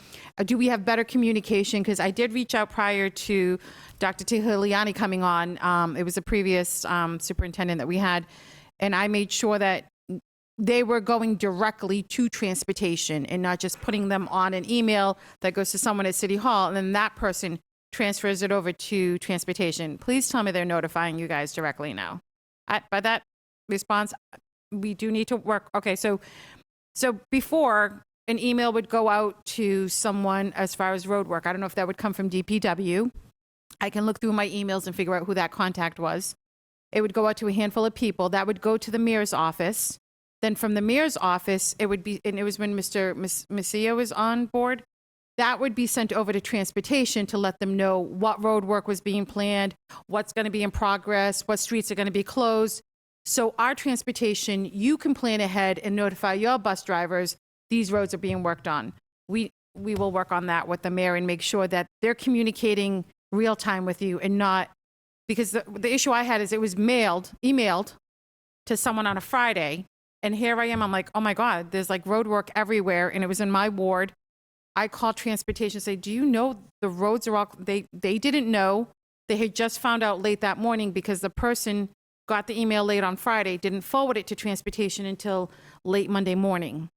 G: Do we have better communication? Because I did reach out prior to Dr. Tihiliani coming on. It was a previous superintendent that we had. And I made sure that they were going directly to transportation and not just putting them on an email that goes to someone at City Hall, and then that person transfers it over to transportation. Please tell me they're notifying you guys directly now. By that response, we do need to work. Okay, so before, an email would go out to someone as far as road work. I don't know if that would come from DPW. I can look through my emails and figure out who that contact was. It would go out to a handful of people. That would go to the mayor's office. Then from the mayor's office, it would be, and it was when Mr. Messia was on board, that would be sent over to transportation to let them know what road work was being planned, what's going to be in progress, what streets are going to be closed. So our transportation, you can plan ahead and notify your bus drivers these roads are being worked on. We will work on that with the mayor and make sure that they're communicating real time with you, and not, because the issue I had is it was emailed to someone on a Friday, and here I am, I'm like, oh my God, there's like road work everywhere, and it was in my ward. I called transportation and say, do you know the roads are all, they didn't know. They had just found out late that morning because the person got the email late on Friday, didn't forward it to transportation until late Monday morning.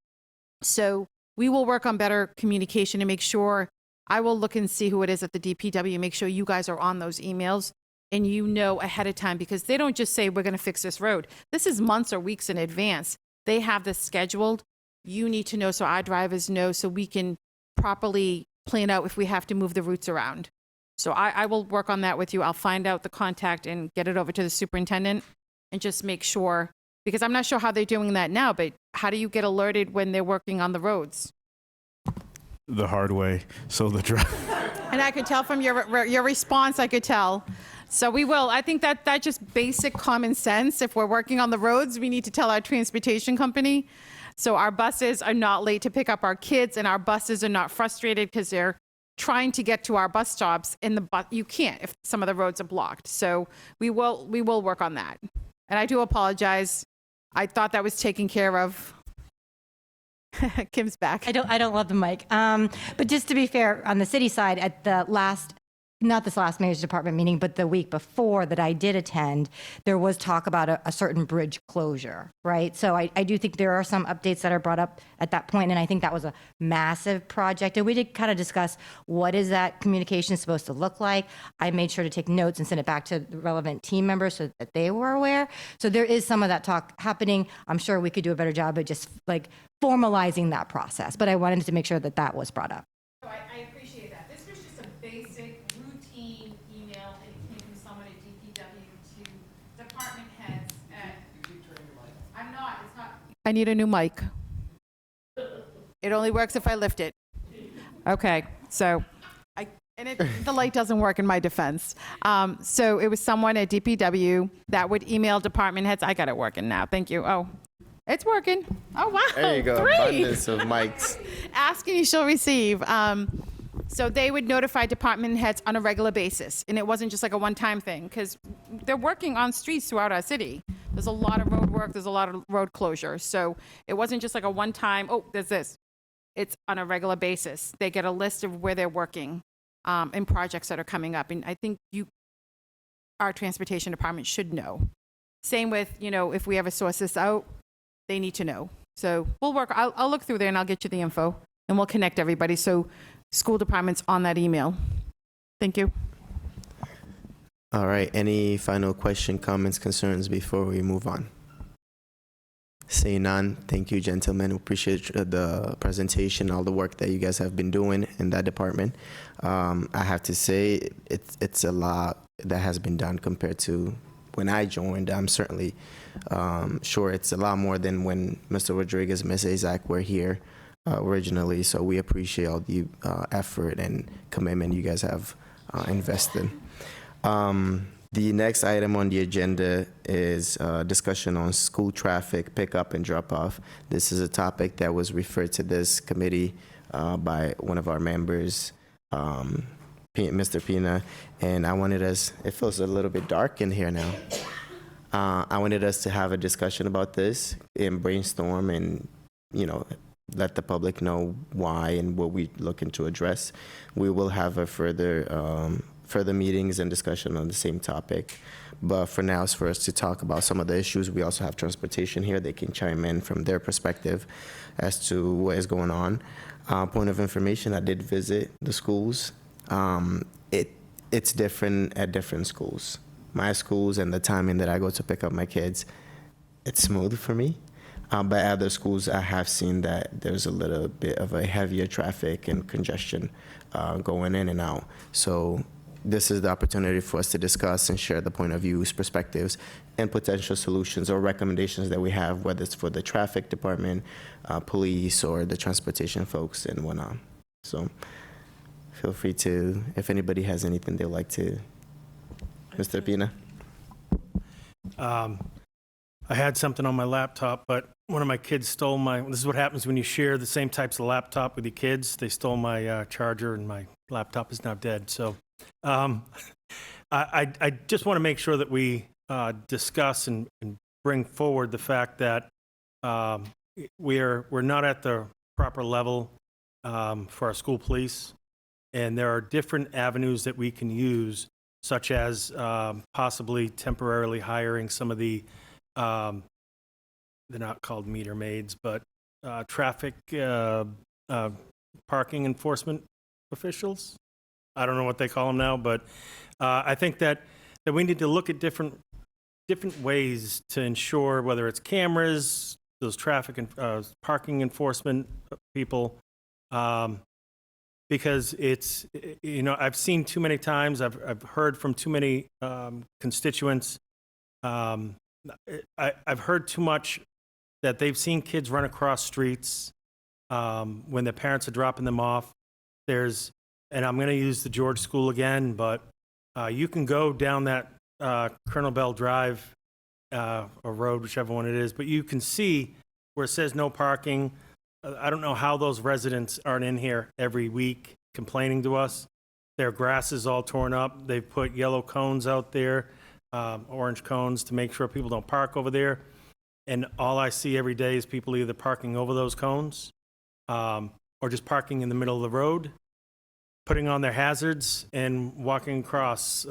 G: So we will work on better communication and make sure, I will look and see who it is at the DPW and make sure you guys are on those emails and you know ahead of time, because they don't just say, we're going to fix this road. This is months or weeks in advance. They have this scheduled. You need to know so our drivers know, so we can properly plan out if we have to move the routes around. So I will work on that with you. I'll find out the contact and get it over to the superintendent and just make sure, because I'm not sure how they're doing that now, but how do you get alerted when they're working on the roads?
C: The hard way. So
G: And I could tell from your response, I could tell. So we will. I think that just basic common sense. If we're working on the roads, we need to tell our transportation company. So our buses are not late to pick up our kids, and our buses are not frustrated because they're trying to get to our bus stops, and you can't if some of the roads are blocked. So we will work on that. And I do apologize. I thought that was taken care of. Kim's back.
I: I don't love the mic. But just to be fair, on the city side, at the last, not this last mayor's department meeting, but the week before that I did attend, there was talk about a certain bridge closure, right? So I do think there are some updates that are brought up at that point, and I think that was a massive project. And we did kind of discuss what is that communication supposed to look like. I made sure to take notes and send it back to the relevant team members so that they were aware. So there is some of that talk happening. I'm sure we could do a better job of just like formalizing that process, but I wanted to make sure that that was brought up.
G: I appreciate that. This was just a basic routine email that came from someone at DPW to department heads at. I'm not, it's not. I need a new mic. It only works if I lift it. Okay, so the light doesn't work in my defense. So it was someone at DPW that would email department heads. I got it working now. Thank you. Oh, it's working. Oh, wow.
A: There you go.
G: 3.
A: Abundance of mics.
G: Ask and you shall receive. So they would notify department heads on a regular basis. And it wasn't just like a one-time thing, because they're working on streets throughout our city. There's a lot of road work. There's a lot of road closure. So it wasn't just like a one-time, oh, there's this. It's on a regular basis. They get a list of where they're working and projects that are coming up. And I think our transportation department should know. Same with, if we ever source this out, they need to know. So we'll work. I'll look through there and I'll get you the info and we'll connect everybody. So school department's on that email. Thank you.
A: All right, any final question, comments, concerns before we move on? Seeing none, thank you, gentlemen. We appreciate the presentation, all the work that you guys have been doing in that department. I have to say, it's a lot that has been done compared to when I joined. I'm certainly sure it's a lot more than when Mr. Rodriguez, Ms. Azak were here originally. So we appreciate all the effort and commitment you guys have invested. The next item on the agenda is discussion on school traffic pickup and drop off. This is a topic that was referred to this committee by one of our members, Mr. Pina, and I wanted us, it feels a little bit dark in here now. I wanted us to have a discussion about this and brainstorm and, let the public know why and what we're looking to address. We will have a further meetings and discussion on the same topic. But for now, it's for us to talk about some of the issues. We also have transportation here. They can chime in from their perspective as to what is going on. Point of information, I did visit the schools. It's different at different schools. My schools and the timing that I go to pick up my kids, it's smooth for me. But other schools, I have seen that there's a little bit of a heavier traffic and congestion going in and out. So this is the opportunity for us to discuss and share the point of views, perspectives, and potential solutions or recommendations that we have, whether it's for the traffic department, police, or the transportation folks and whatnot. So feel free to, if anybody has anything they'd like to. Mr. Pina?
B: I had something on my laptop, but one of my kids stole this is what happens when you share the same types of laptop with your kids. They stole my charger, and my laptop is now dead. So I just want to make sure that we discuss and bring forward the fact that we're not at the proper level for our school police, and there are different avenues that we can use, such as possibly temporarily hiring some of the they're not called meter maids, but traffic parking enforcement officials. I don't know what they call them now, but I think that we need to look at different ways to ensure, whether it's cameras, those traffic and parking enforcement people, because it's, I've seen too many times, I've heard from too many constituents. I've heard too much that they've seen kids run across streets when their parents are dropping them off. And I'm going to use the George School again, but you can go down that Colonel Bell Drive or road, whichever one it is, but you can see where it says no parking. I don't know how those residents aren't in here every week complaining to us. Their grass is all torn up. They've put yellow cones out there, orange cones, to make sure people don't park over there. And all I see every day is people either parking over those cones or just parking in the middle of the road, putting on their hazards and walking across.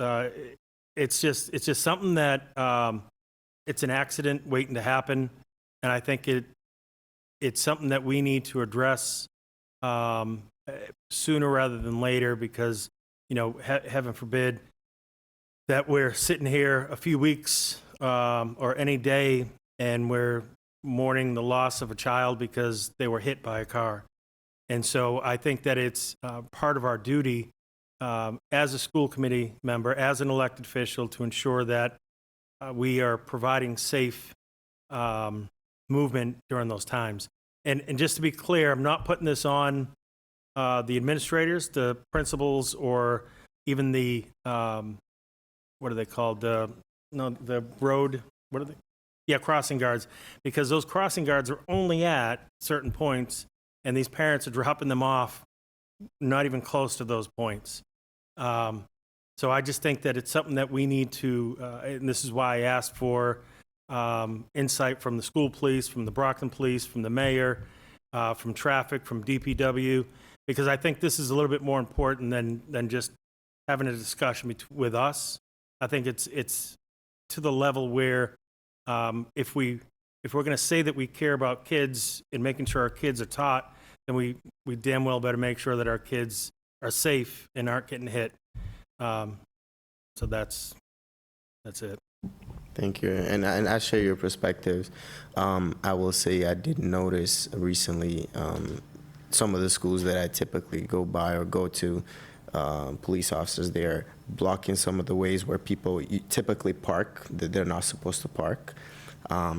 B: It's just something that it's an accident waiting to happen, and I think it's something that we need to address sooner rather than later, because heaven forbid that we're sitting here a few weeks or any day and we're mourning the loss of a child because they were hit by a car. And so I think that it's part of our duty as a school committee member, as an elected official, to ensure that we are providing safe movement during those times. And just to be clear, I'm not putting this on the administrators, the principals, or even the, what are they called? The road, what are they? Yeah, crossing guards, because those crossing guards are only at certain points, and these parents are dropping them off not even close to those points. So I just think that it's something that we need to, and this is why I asked for insight from the school police, from the Brockton police, from the mayor, from traffic, from DPW, because I think this is a little bit more important than just having a discussion with us. I think it's to the level where if we're going to say that we care about kids and making sure our kids are taught, then we damn well better make sure that our kids are safe and aren't getting hit. So that's That's it.
A: Thank you. And I share your perspectives. I will say I did notice recently some of the schools that I typically go by or go to, police officers there blocking some of the ways where people typically park that they're not supposed to park.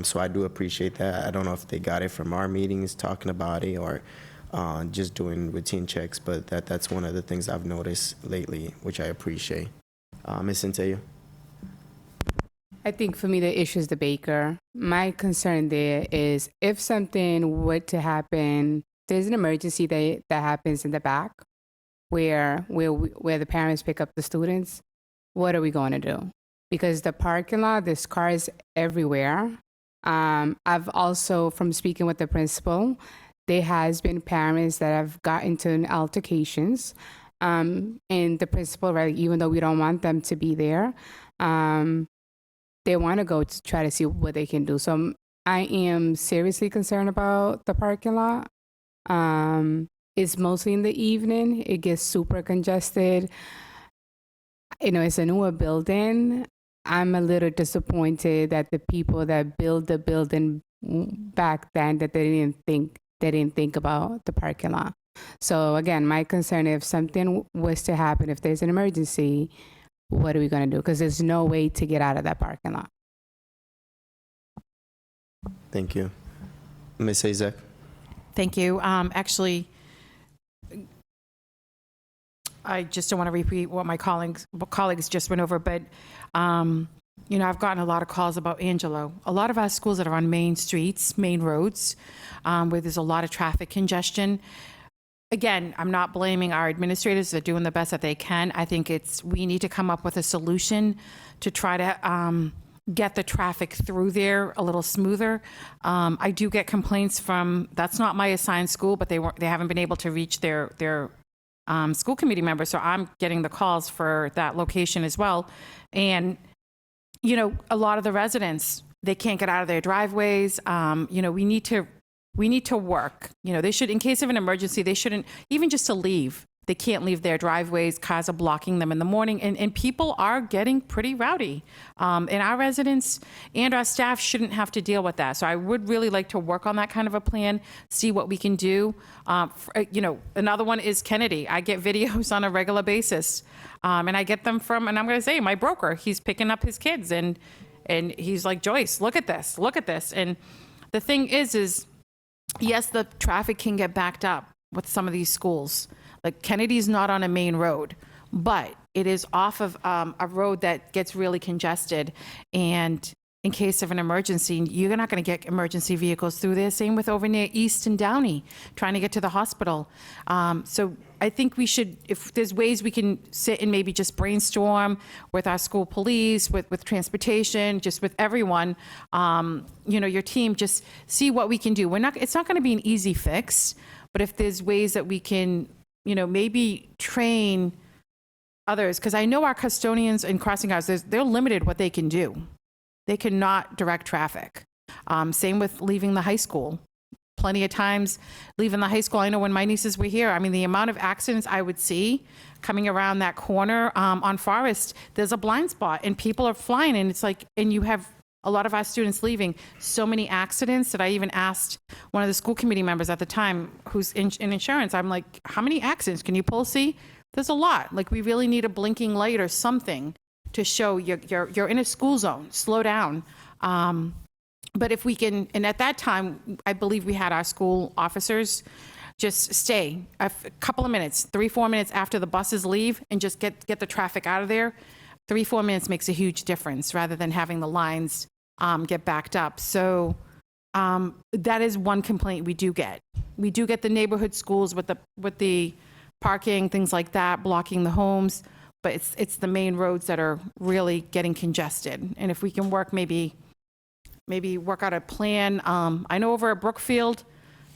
A: So I do appreciate that. I don't know if they got it from our meetings talking about it or just doing routine checks, but that's one of the things I've noticed lately, which I appreciate. Ms. Centello?
J: I think for me, the issue is the baker. My concern there is if something were to happen, there's an emergency that happens in the back where the parents pick up the students. What are we going to do? Because the parking lot, there's cars everywhere. I've also, from speaking with the principal, there has been parents that have gotten into altercations. And the principal, right, even though we don't want them to be there, they want to go to try to see what they can do. So I am seriously concerned about the parking lot. It's mostly in the evening. It gets super congested. You know, it's a newer building. I'm a little disappointed that the people that built the building back then, that they didn't think about the parking lot. So again, my concern, if something was to happen, if there's an emergency, what are we going to do? Because there's no way to get out of that parking lot.
A: Thank you. Ms. Azek?
G: Thank you. Actually, I just don't want to repeat what my colleagues just went over, but you know, I've gotten a lot of calls about Angelo. A lot of our schools that are on main streets, main roads, where there's a lot of traffic congestion. Again, I'm not blaming our administrators. They're doing the best that they can. I think we need to come up with a solution to try to get the traffic through there a little smoother. I do get complaints from, that's not my assigned school, but they haven't been able to reach their school committee members. So I'm getting the calls for that location as well. And, you know, a lot of the residents, they can't get out of their driveways. You know, we need to work. You know, they should, in case of an emergency, they shouldn't, even just to leave, they can't leave their driveways. Cars are blocking them in the morning, and people are getting pretty rowdy. And our residents and our staff shouldn't have to deal with that. So I would really like to work on that kind of a plan, see what we can do. You know, another one is Kennedy. I get videos on a regular basis, and I get them from, and I'm going to say, my broker. He's picking up his kids, and he's like, Joyce, look at this, look at this. And the thing is yes, the traffic can get backed up with some of these schools. Like Kennedy's not on a main road, but it is off of a road that gets really congested. And in case of an emergency, you're not going to get emergency vehicles through there. Same with over near East and Downey, trying to get to the hospital. So I think we should, if there's ways we can sit and maybe just brainstorm with our school police, with transportation, just with everyone, you know, your team, just see what we can do. It's not going to be an easy fix, but if there's ways that we can, you know, maybe train others, because I know our custodians in crossing guards, they're limited what they can do. They cannot direct traffic. Same with leaving the high school. Plenty of times leaving the high school, I know when my nieces were here, I mean, the amount of accidents I would see coming around that corner on Forest, there's a blind spot and people are flying, and it's like, and you have a lot of our students leaving. So many accidents that I even asked one of the school committee members at the time, who's in insurance, I'm like, how many accidents can you pull? See, there's a lot. Like, we really need a blinking light or something to show you're in a school zone, slow down. But if we can, and at that time, I believe we had our school officers just stay a couple of minutes, 3-4 minutes after the buses leave, and just get the traffic out of there. 3-4 minutes makes a huge difference rather than having the lines get backed up. So that is one complaint we do get. We do get the neighborhood schools with the parking, things like that, blocking the homes, but it's the main roads that are really getting congested. And if we can work, maybe work out a plan. I know over at Brookfield,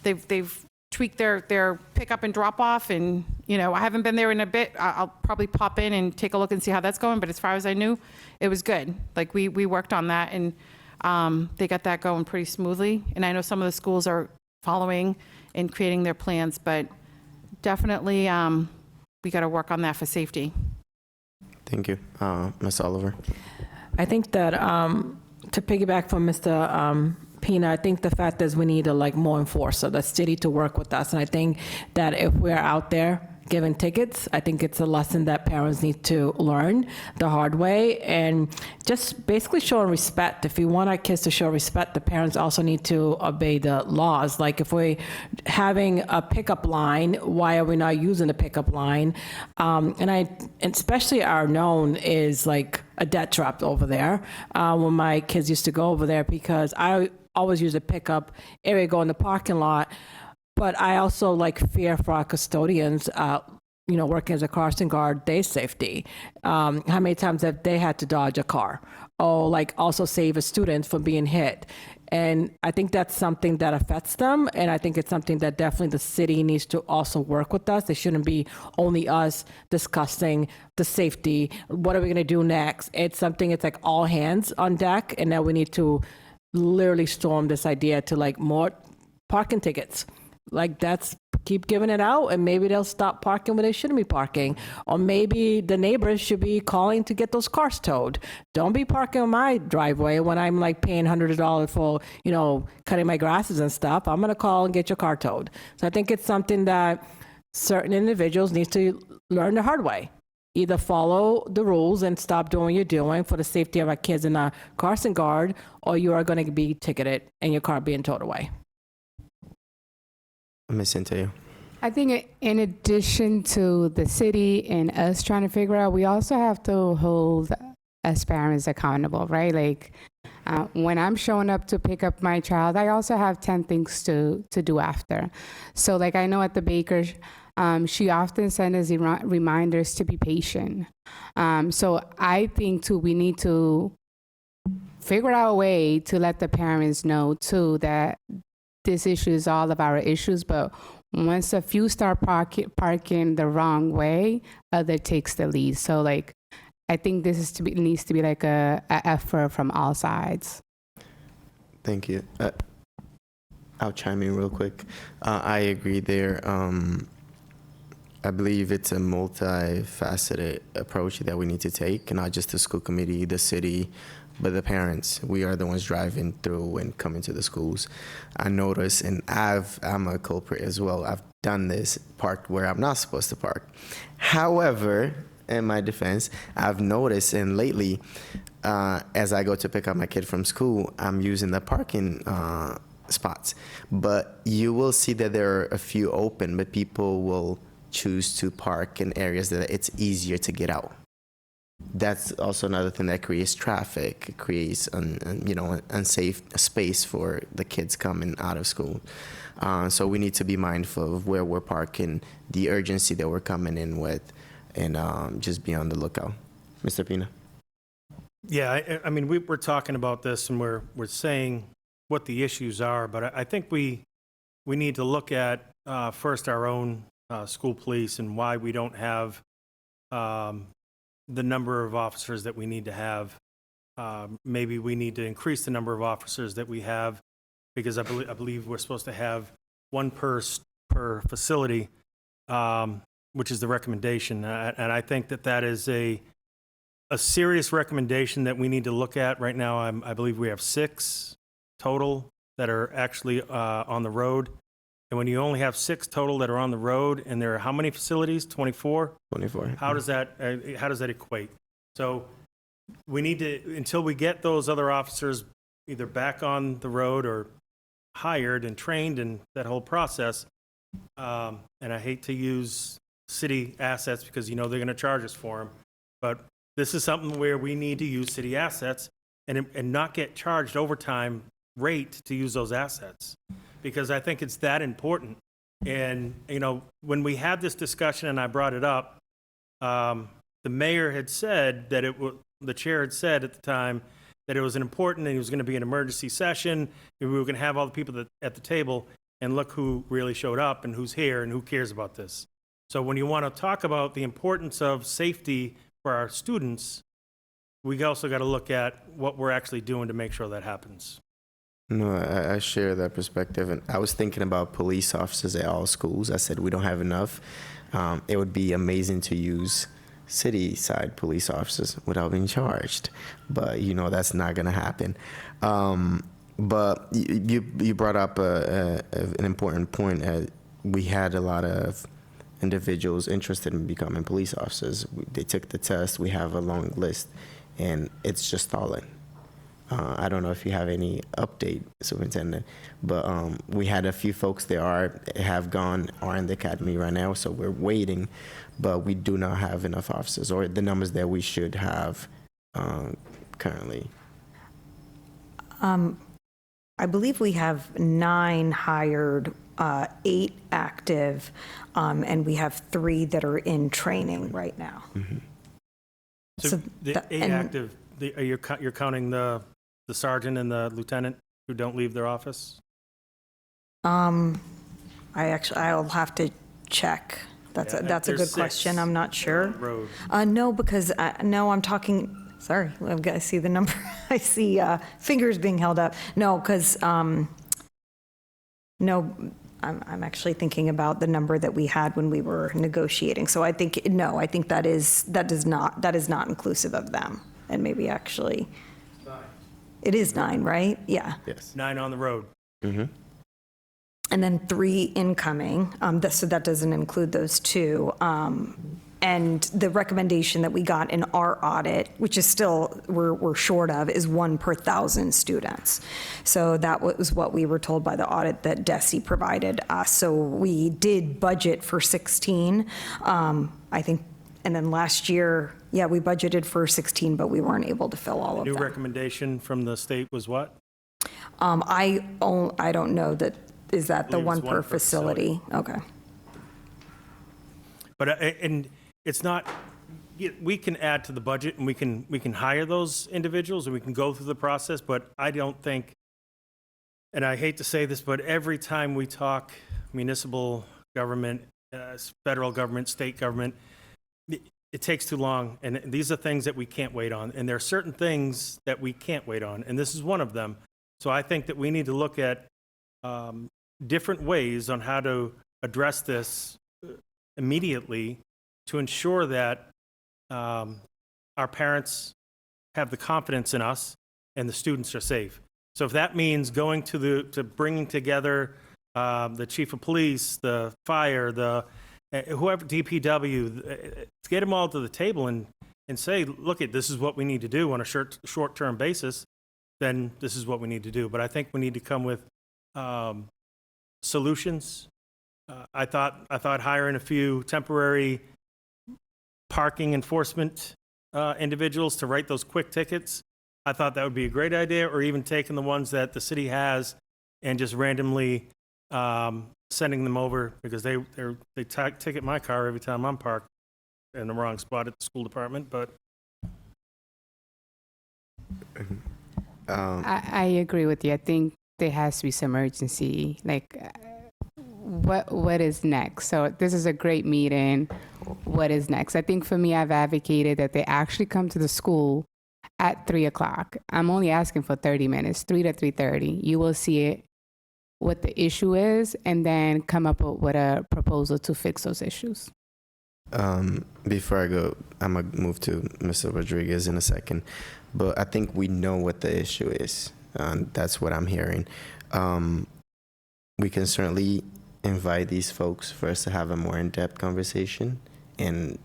G: they've tweaked their pickup and drop off, and you know, I haven't been there in a bit. I'll probably pop in and take a look and see how that's going, but as far as I knew, it was good. Like, we worked on that, and they got that going pretty smoothly. And I know some of the schools are following and creating their plans, but definitely we got to work on that for safety.
A: Thank you. Ms. Oliver?
K: I think that to piggyback from Mr. Pina, I think the fact is we need a more enforcer, the city to work with us. And I think that if we're out there giving tickets, I think it's a lesson that parents need to learn the hard way, and just basically showing respect. If we want our kids to show respect, the parents also need to obey the laws. Like if we're having a pickup line, why are we not using the pickup line? And especially our known is like a debt trap over there. When my kids used to go over there, because I always use a pickup area, go in the parking lot. But I also fear for our custodians, working as a crossing guard, their safety. How many times have they had to dodge a car? Or also save a student from being hit? And I think that's something that affects them. And I think it's something that definitely the city needs to also work with us. It shouldn't be only us discussing the safety. What are we going to do next? It's something, it's all hands on deck. And now we need to literally storm this idea to more parking tickets. Keep giving it out, and maybe they'll stop parking where they shouldn't be parking. Or maybe the neighbors should be calling to get those cars towed. Don't be parking on my driveway when I'm paying hundreds of dollars for, cutting my grasses and stuff. I'm going to call and get your car towed. So I think it's something that certain individuals need to learn the hard way. Either follow the rules and stop doing what you're doing for the safety of our kids in a crossing guard, or you are going to be ticketed and your car being towed away.
A: Ms. Centello.
J: I think in addition to the city and us trying to figure out, we also have to hold us parents accountable, right? When I'm showing up to pick up my child, I also have 10 things to do after. So I know at the baker, she often sends us reminders to be patient. So I think too, we need to figure out a way to let the parents know too that this issue is all of our issues, but once a few start parking the wrong way, other takes the lead. So I think this needs to be a effort from all sides.
A: Thank you. I'll chime in real quick. I agree there. I believe it's a multifaceted approach that we need to take, not just the school committee, the city, but the parents. We are the ones driving through and coming to the schools. I notice, and I'm a culprit as well. I've done this, parked where I'm not supposed to park. However, in my defense, I've noticed, and lately, as I go to pick up my kid from school, I'm using the parking spots. But you will see that there are a few open, but people will choose to park in areas that it's easier to get out. That's also another thing that creates traffic. It creates unsafe space for the kids coming out of school. So we need to be mindful of where we're parking, the urgency that we're coming in with, and just be on the lookout. Mr. Pina.
B: Yeah, I mean, we're talking about this and we're saying what the issues are, but I think we need to look at first our own school police and why we don't have the number of officers that we need to have. Maybe we need to increase the number of officers that we have, because I believe we're supposed to have one per facility, which is the recommendation. And I think that is a serious recommendation that we need to look at. Right now, I believe we have 6 total that are actually on the road. And when you only have 6 total that are on the road, and there are how many facilities? 24?
A: 24.
B: How does that equate? So we need to, until we get those other officers either back on the road or hired and trained in that whole process, and I hate to use city assets because they're going to charge us for them, but this is something where we need to use city assets and not get charged overtime rate to use those assets, because I think it's that important. And, when we had this discussion and I brought it up, the mayor had said that the chair had said at the time that it was important and it was going to be an emergency session, and we were going to have all the people at the table, and look who really showed up and who's here and who cares about this. So when you want to talk about the importance of safety for our students, we also got to look at what we're actually doing to make sure that happens.
A: No, I share that perspective. And I was thinking about police officers at all schools. I said we don't have enough. It would be amazing to use city side police officers without being charged. But that's not going to happen. But you brought up an important point. We had a lot of individuals interested in becoming police officers. They took the test. We have a long list, and it's just stalling. I don't know if you have any update, Superintendent, but we had a few folks that are in the academy right now, so we're waiting, but we do not have enough officers or the numbers that we should have currently.
D: I believe we have 9 hired, 8 active, and we have 3 that are in training right now.
B: So the 8 active, you're counting the sergeant and the lieutenant who don't leave their office?
D: I'll have to check. That's a
B: there's
D: good
B: 6
D: question. I'm not sure.
B: Road.
D: No, because I'm talking. Sorry, I've got to see the number. I see fingers being held up. No, because no, I'm actually thinking about the number that we had when we were negotiating. So I think that is not inclusive of them. And maybe actually, it is 9, right? Yeah.
A: Yes.
B: 9 on the road.
A: Mm-hmm.
D: And then 3 incoming. So that doesn't include those 2. And the recommendation that we got in our audit, which is still we're short of, is 1 per 1,000 students. So that was what we were told by the audit that DESE provided us. So we did budget for 16, I think, and then last year, yeah, we budgeted for 16, but we weren't able to fill all of
B: New
D: them.
B: recommendation from the state was what?
D: I don't know that. Is that the
B: believe it's
D: 1 per facility? Okay.
B: But and it's not. We can add to the budget and we can hire those individuals and we can go through the process. But I don't think, and I hate to say this, but every time we talk municipal government, federal government, state government, it takes too long. And these are things that we can't wait on. And there are certain things that we can't wait on, and this is one of them. So I think that we need to look at different ways on how to address this immediately to ensure that our parents have the confidence in us and the students are safe. So if that means going to bringing together the chief of police, the fire, the whoever, DPW, get them all to the table and say, look, this is what we need to do on a short-term basis, then this is what we need to do. But I think we need to come with solutions. I thought hiring a few temporary parking enforcement individuals to write those quick tickets, I thought that would be a great idea, or even taking the ones that the city has and just randomly sending them over, because they ticket my car every time I'm parked in the wrong spot at the school department. But
J: I agree with you. I think there has to be some urgency. Like, what is next? So this is a great meeting. What is next? I think for me, I've advocated that they actually come to the school at 3 o'clock. I'm only asking for 30 minutes, 3 to 3:30. You will see it, what the issue is, and then come up with a proposal to fix those issues.
A: Before I go, I'm going to move to Mr. Rodriguez in a second, but I think we know what the issue is. That's what I'm hearing. We can certainly invite these folks for us to have a more in-depth conversation, and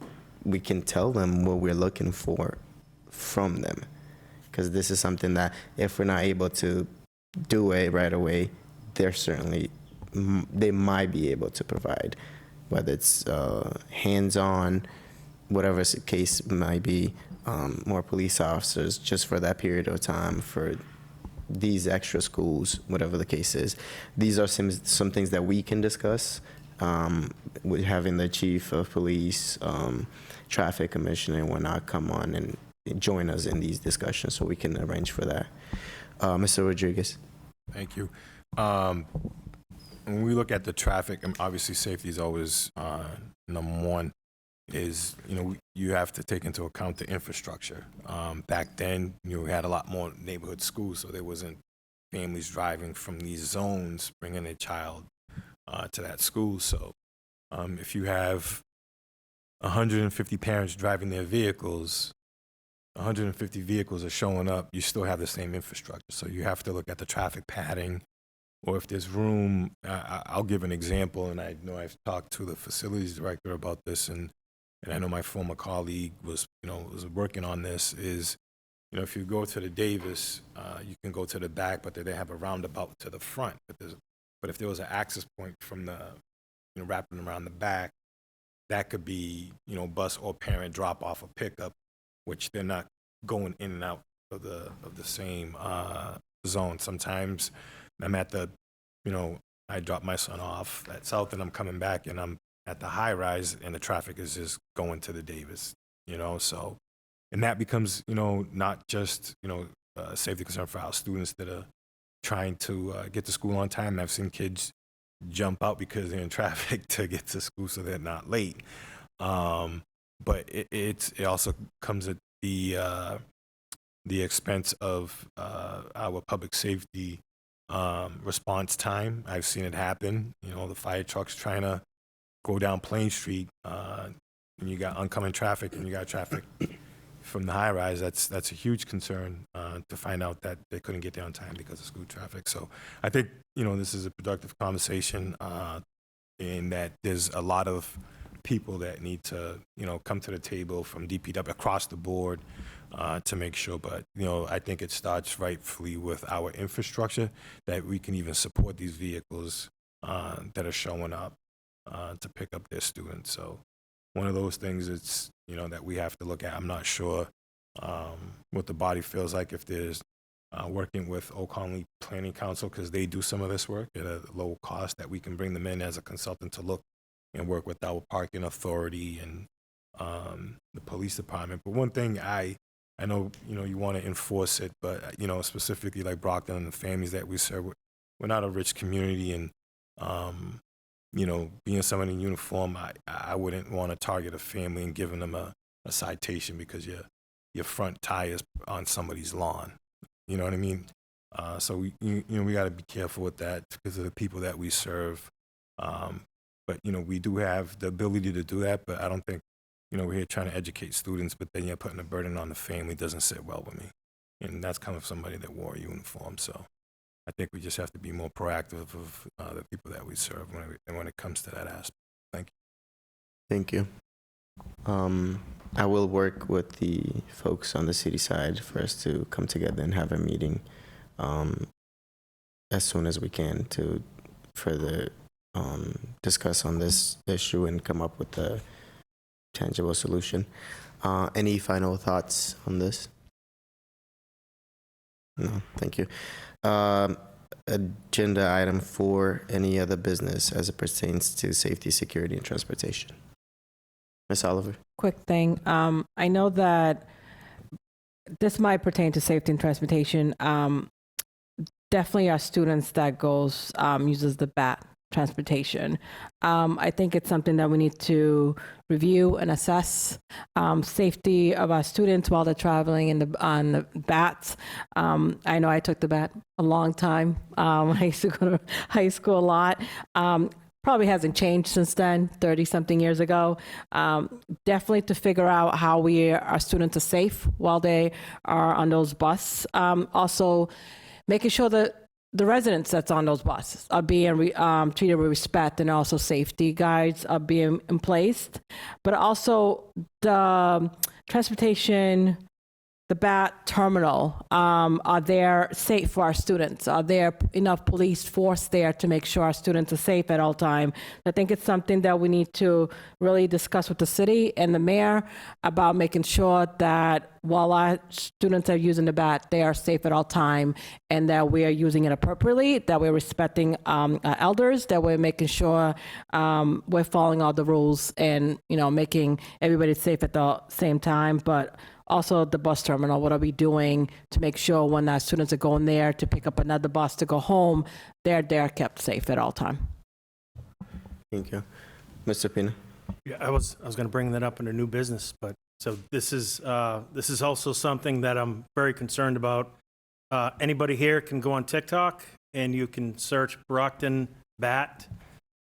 A: we can tell them what we're looking for from them, because this is something that if we're not able to do it right away, they might be able to provide, whether it's hands-on, whatever the case might be, more police officers just for that period of time for these extra schools, whatever the case is. These are some things that we can discuss with having the chief of police, traffic commissioner and whatnot come on and join us in these discussions, so we can arrange for that. Mr. Rodriguez.
L: Thank you. When we look at the traffic, and obviously safety is always number one, is, you have to take into account the infrastructure. Back then, we had a lot more neighborhood schools, so there wasn't families driving from these zones, bringing a child to that school. So if you have 150 parents driving their vehicles, 150 vehicles are showing up, you still have the same infrastructure. So you have to look at the traffic padding, or if there's room. I'll give an example, and I know I've talked to the facilities director about this, and I know my former colleague was working on this, is, if you go to the Davis, you can go to the back, but they have a roundabout to the front. But if there was an access point from the, wrapping around the back, that could be, bus or parent drop off or pickup, which they're not going in and out of the same zone. Sometimes I'm at the, I drop my son off at South and I'm coming back and I'm at the high rise and the traffic is just going to the Davis, so, and that becomes, not just, a safety concern for our students that are trying to get to school on time. I've seen kids jump out because they're in traffic to get to school so they're not late. But it also comes at the expense of our public safety response time. I've seen it happen. The fire trucks trying to go down Plain Street, and you got oncoming traffic, and you got traffic from the high rise. That's a huge concern to find out that they couldn't get there on time because of school traffic. So I think this is a productive conversation, in that there's a lot of people that need to come to the table from DPW across the board to make sure. But I think it starts rightfully with our infrastructure, that we can even support these vehicles that are showing up to pick up their students. So one of those things it's that we have to look at. I'm not sure what the body feels like if there's working with Old Colony Planning Council, because they do some of this work at a low cost, that we can bring them in as a consultant to look and work with our parking authority and the police department. But one thing I know, you want to enforce it, but specifically like Brockton and the families that we serve, we're not a rich community, and being someone in uniform, I wouldn't want to target a family and giving them a citation because your front tire is on somebody's lawn. You know what I mean? So we got to be careful with that because of the people that we serve. But we do have the ability to do that. But I don't think we're here trying to educate students. But then you're putting a burden on the family doesn't sit well with me, and that's coming from somebody that wore a uniform. So I think we just have to be more proactive of the people that we serve when it comes to that aspect. Thank you.
A: Thank you. I will work with the folks on the city side for us to come together and have a meeting as soon as we can to further discuss on this issue and come up with a tangible solution. Any final thoughts on this? No, thank you. Agenda item 4, any other business as it pertains to safety, security, and transportation. Ms. Oliver.
K: Quick thing. I know that this might pertain to safety and transportation. Definitely our students that uses the BAT transportation. I think it's something that we need to review and assess. Safety of our students while they're traveling on the BATs. I know I took the BAT a long time. I used to go to high school a lot. Probably hasn't changed since then, 30-something years ago. Definitely to figure out how our students are safe while they are on those buses. Also, making sure that the residents that's on those buses are being treated with respect, and also safety guides are being in place. But also the transportation, the BAT terminal, are there safe for our students? Are there enough police force there to make sure our students are safe at all time? I think it's something that we need to really discuss with the city and the mayor about making sure that while our students are using the BAT, they are safe at all time, and that we are using it appropriately, that we're respecting our elders, that we're making sure we're following all the rules and, making everybody safe at the same time. But also the bus terminal, what are we doing to make sure when our students are going there to pick up another bus to go home, they're kept safe at all time?
A: Thank you. Mr. Pina.
B: Yeah, I was going to bring that up under new business, but so this is also something that I'm very concerned about. Anybody here can go on TikTok and you can search Brockton BAT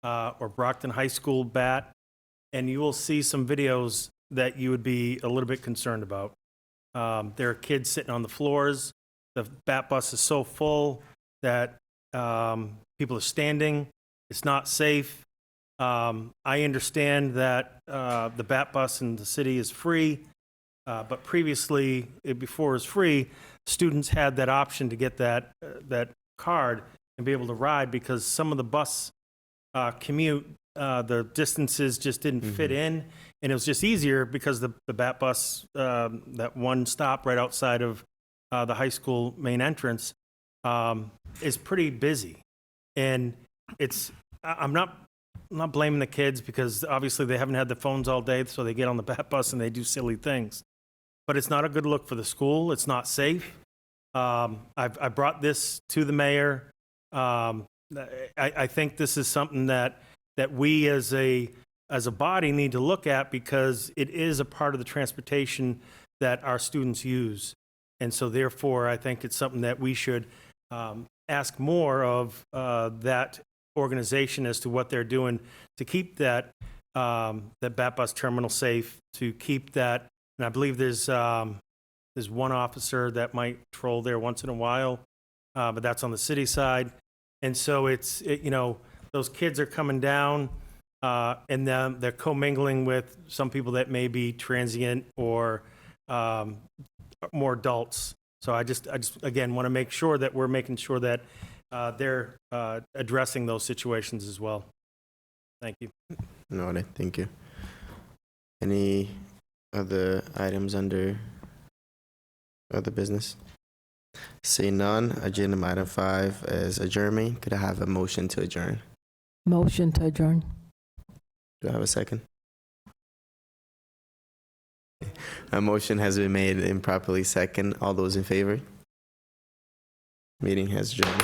B: or Brockton High School BAT, and you will see some videos that you would be a little bit concerned about. There are kids sitting on the floors. The bat bus is so full that people are standing. It's not safe. I understand that the bat bus in the city is free, but previously, before it was free, students had that option to get that card and be able to ride, because some of the bus commute, the distances just didn't fit in, and it was just easier because the bat bus, that one stop right outside of the high school main entrance, is pretty busy. And I'm not blaming the kids, because obviously they haven't had the phones all day, so they get on the bat bus and they do silly things. But it's not a good look for the school. It's not safe. I brought this to the mayor. I think this is something that we as a body need to look at, because it is a part of the transportation that our students use. And so therefore, I think it's something that we should ask more of that organization as to what they're doing to keep that bat bus terminal safe, to keep that. And I believe there's one officer that might patrol there once in a while, but that's on the city side. And so those kids are coming down, and then they're commingling with some people that may be transient or more adults. So I just again want to make sure that we're making sure that they're addressing those situations as well. Thank you.
A: Noted. Thank you. Any other items under other business? Seeing none, agenda item 5 is adjournment. Could I have a motion to adjourn?
K: Motion to adjourn.
A: Do I have a second? A motion has been made and properly second. All those in favor? Meeting has adjourned.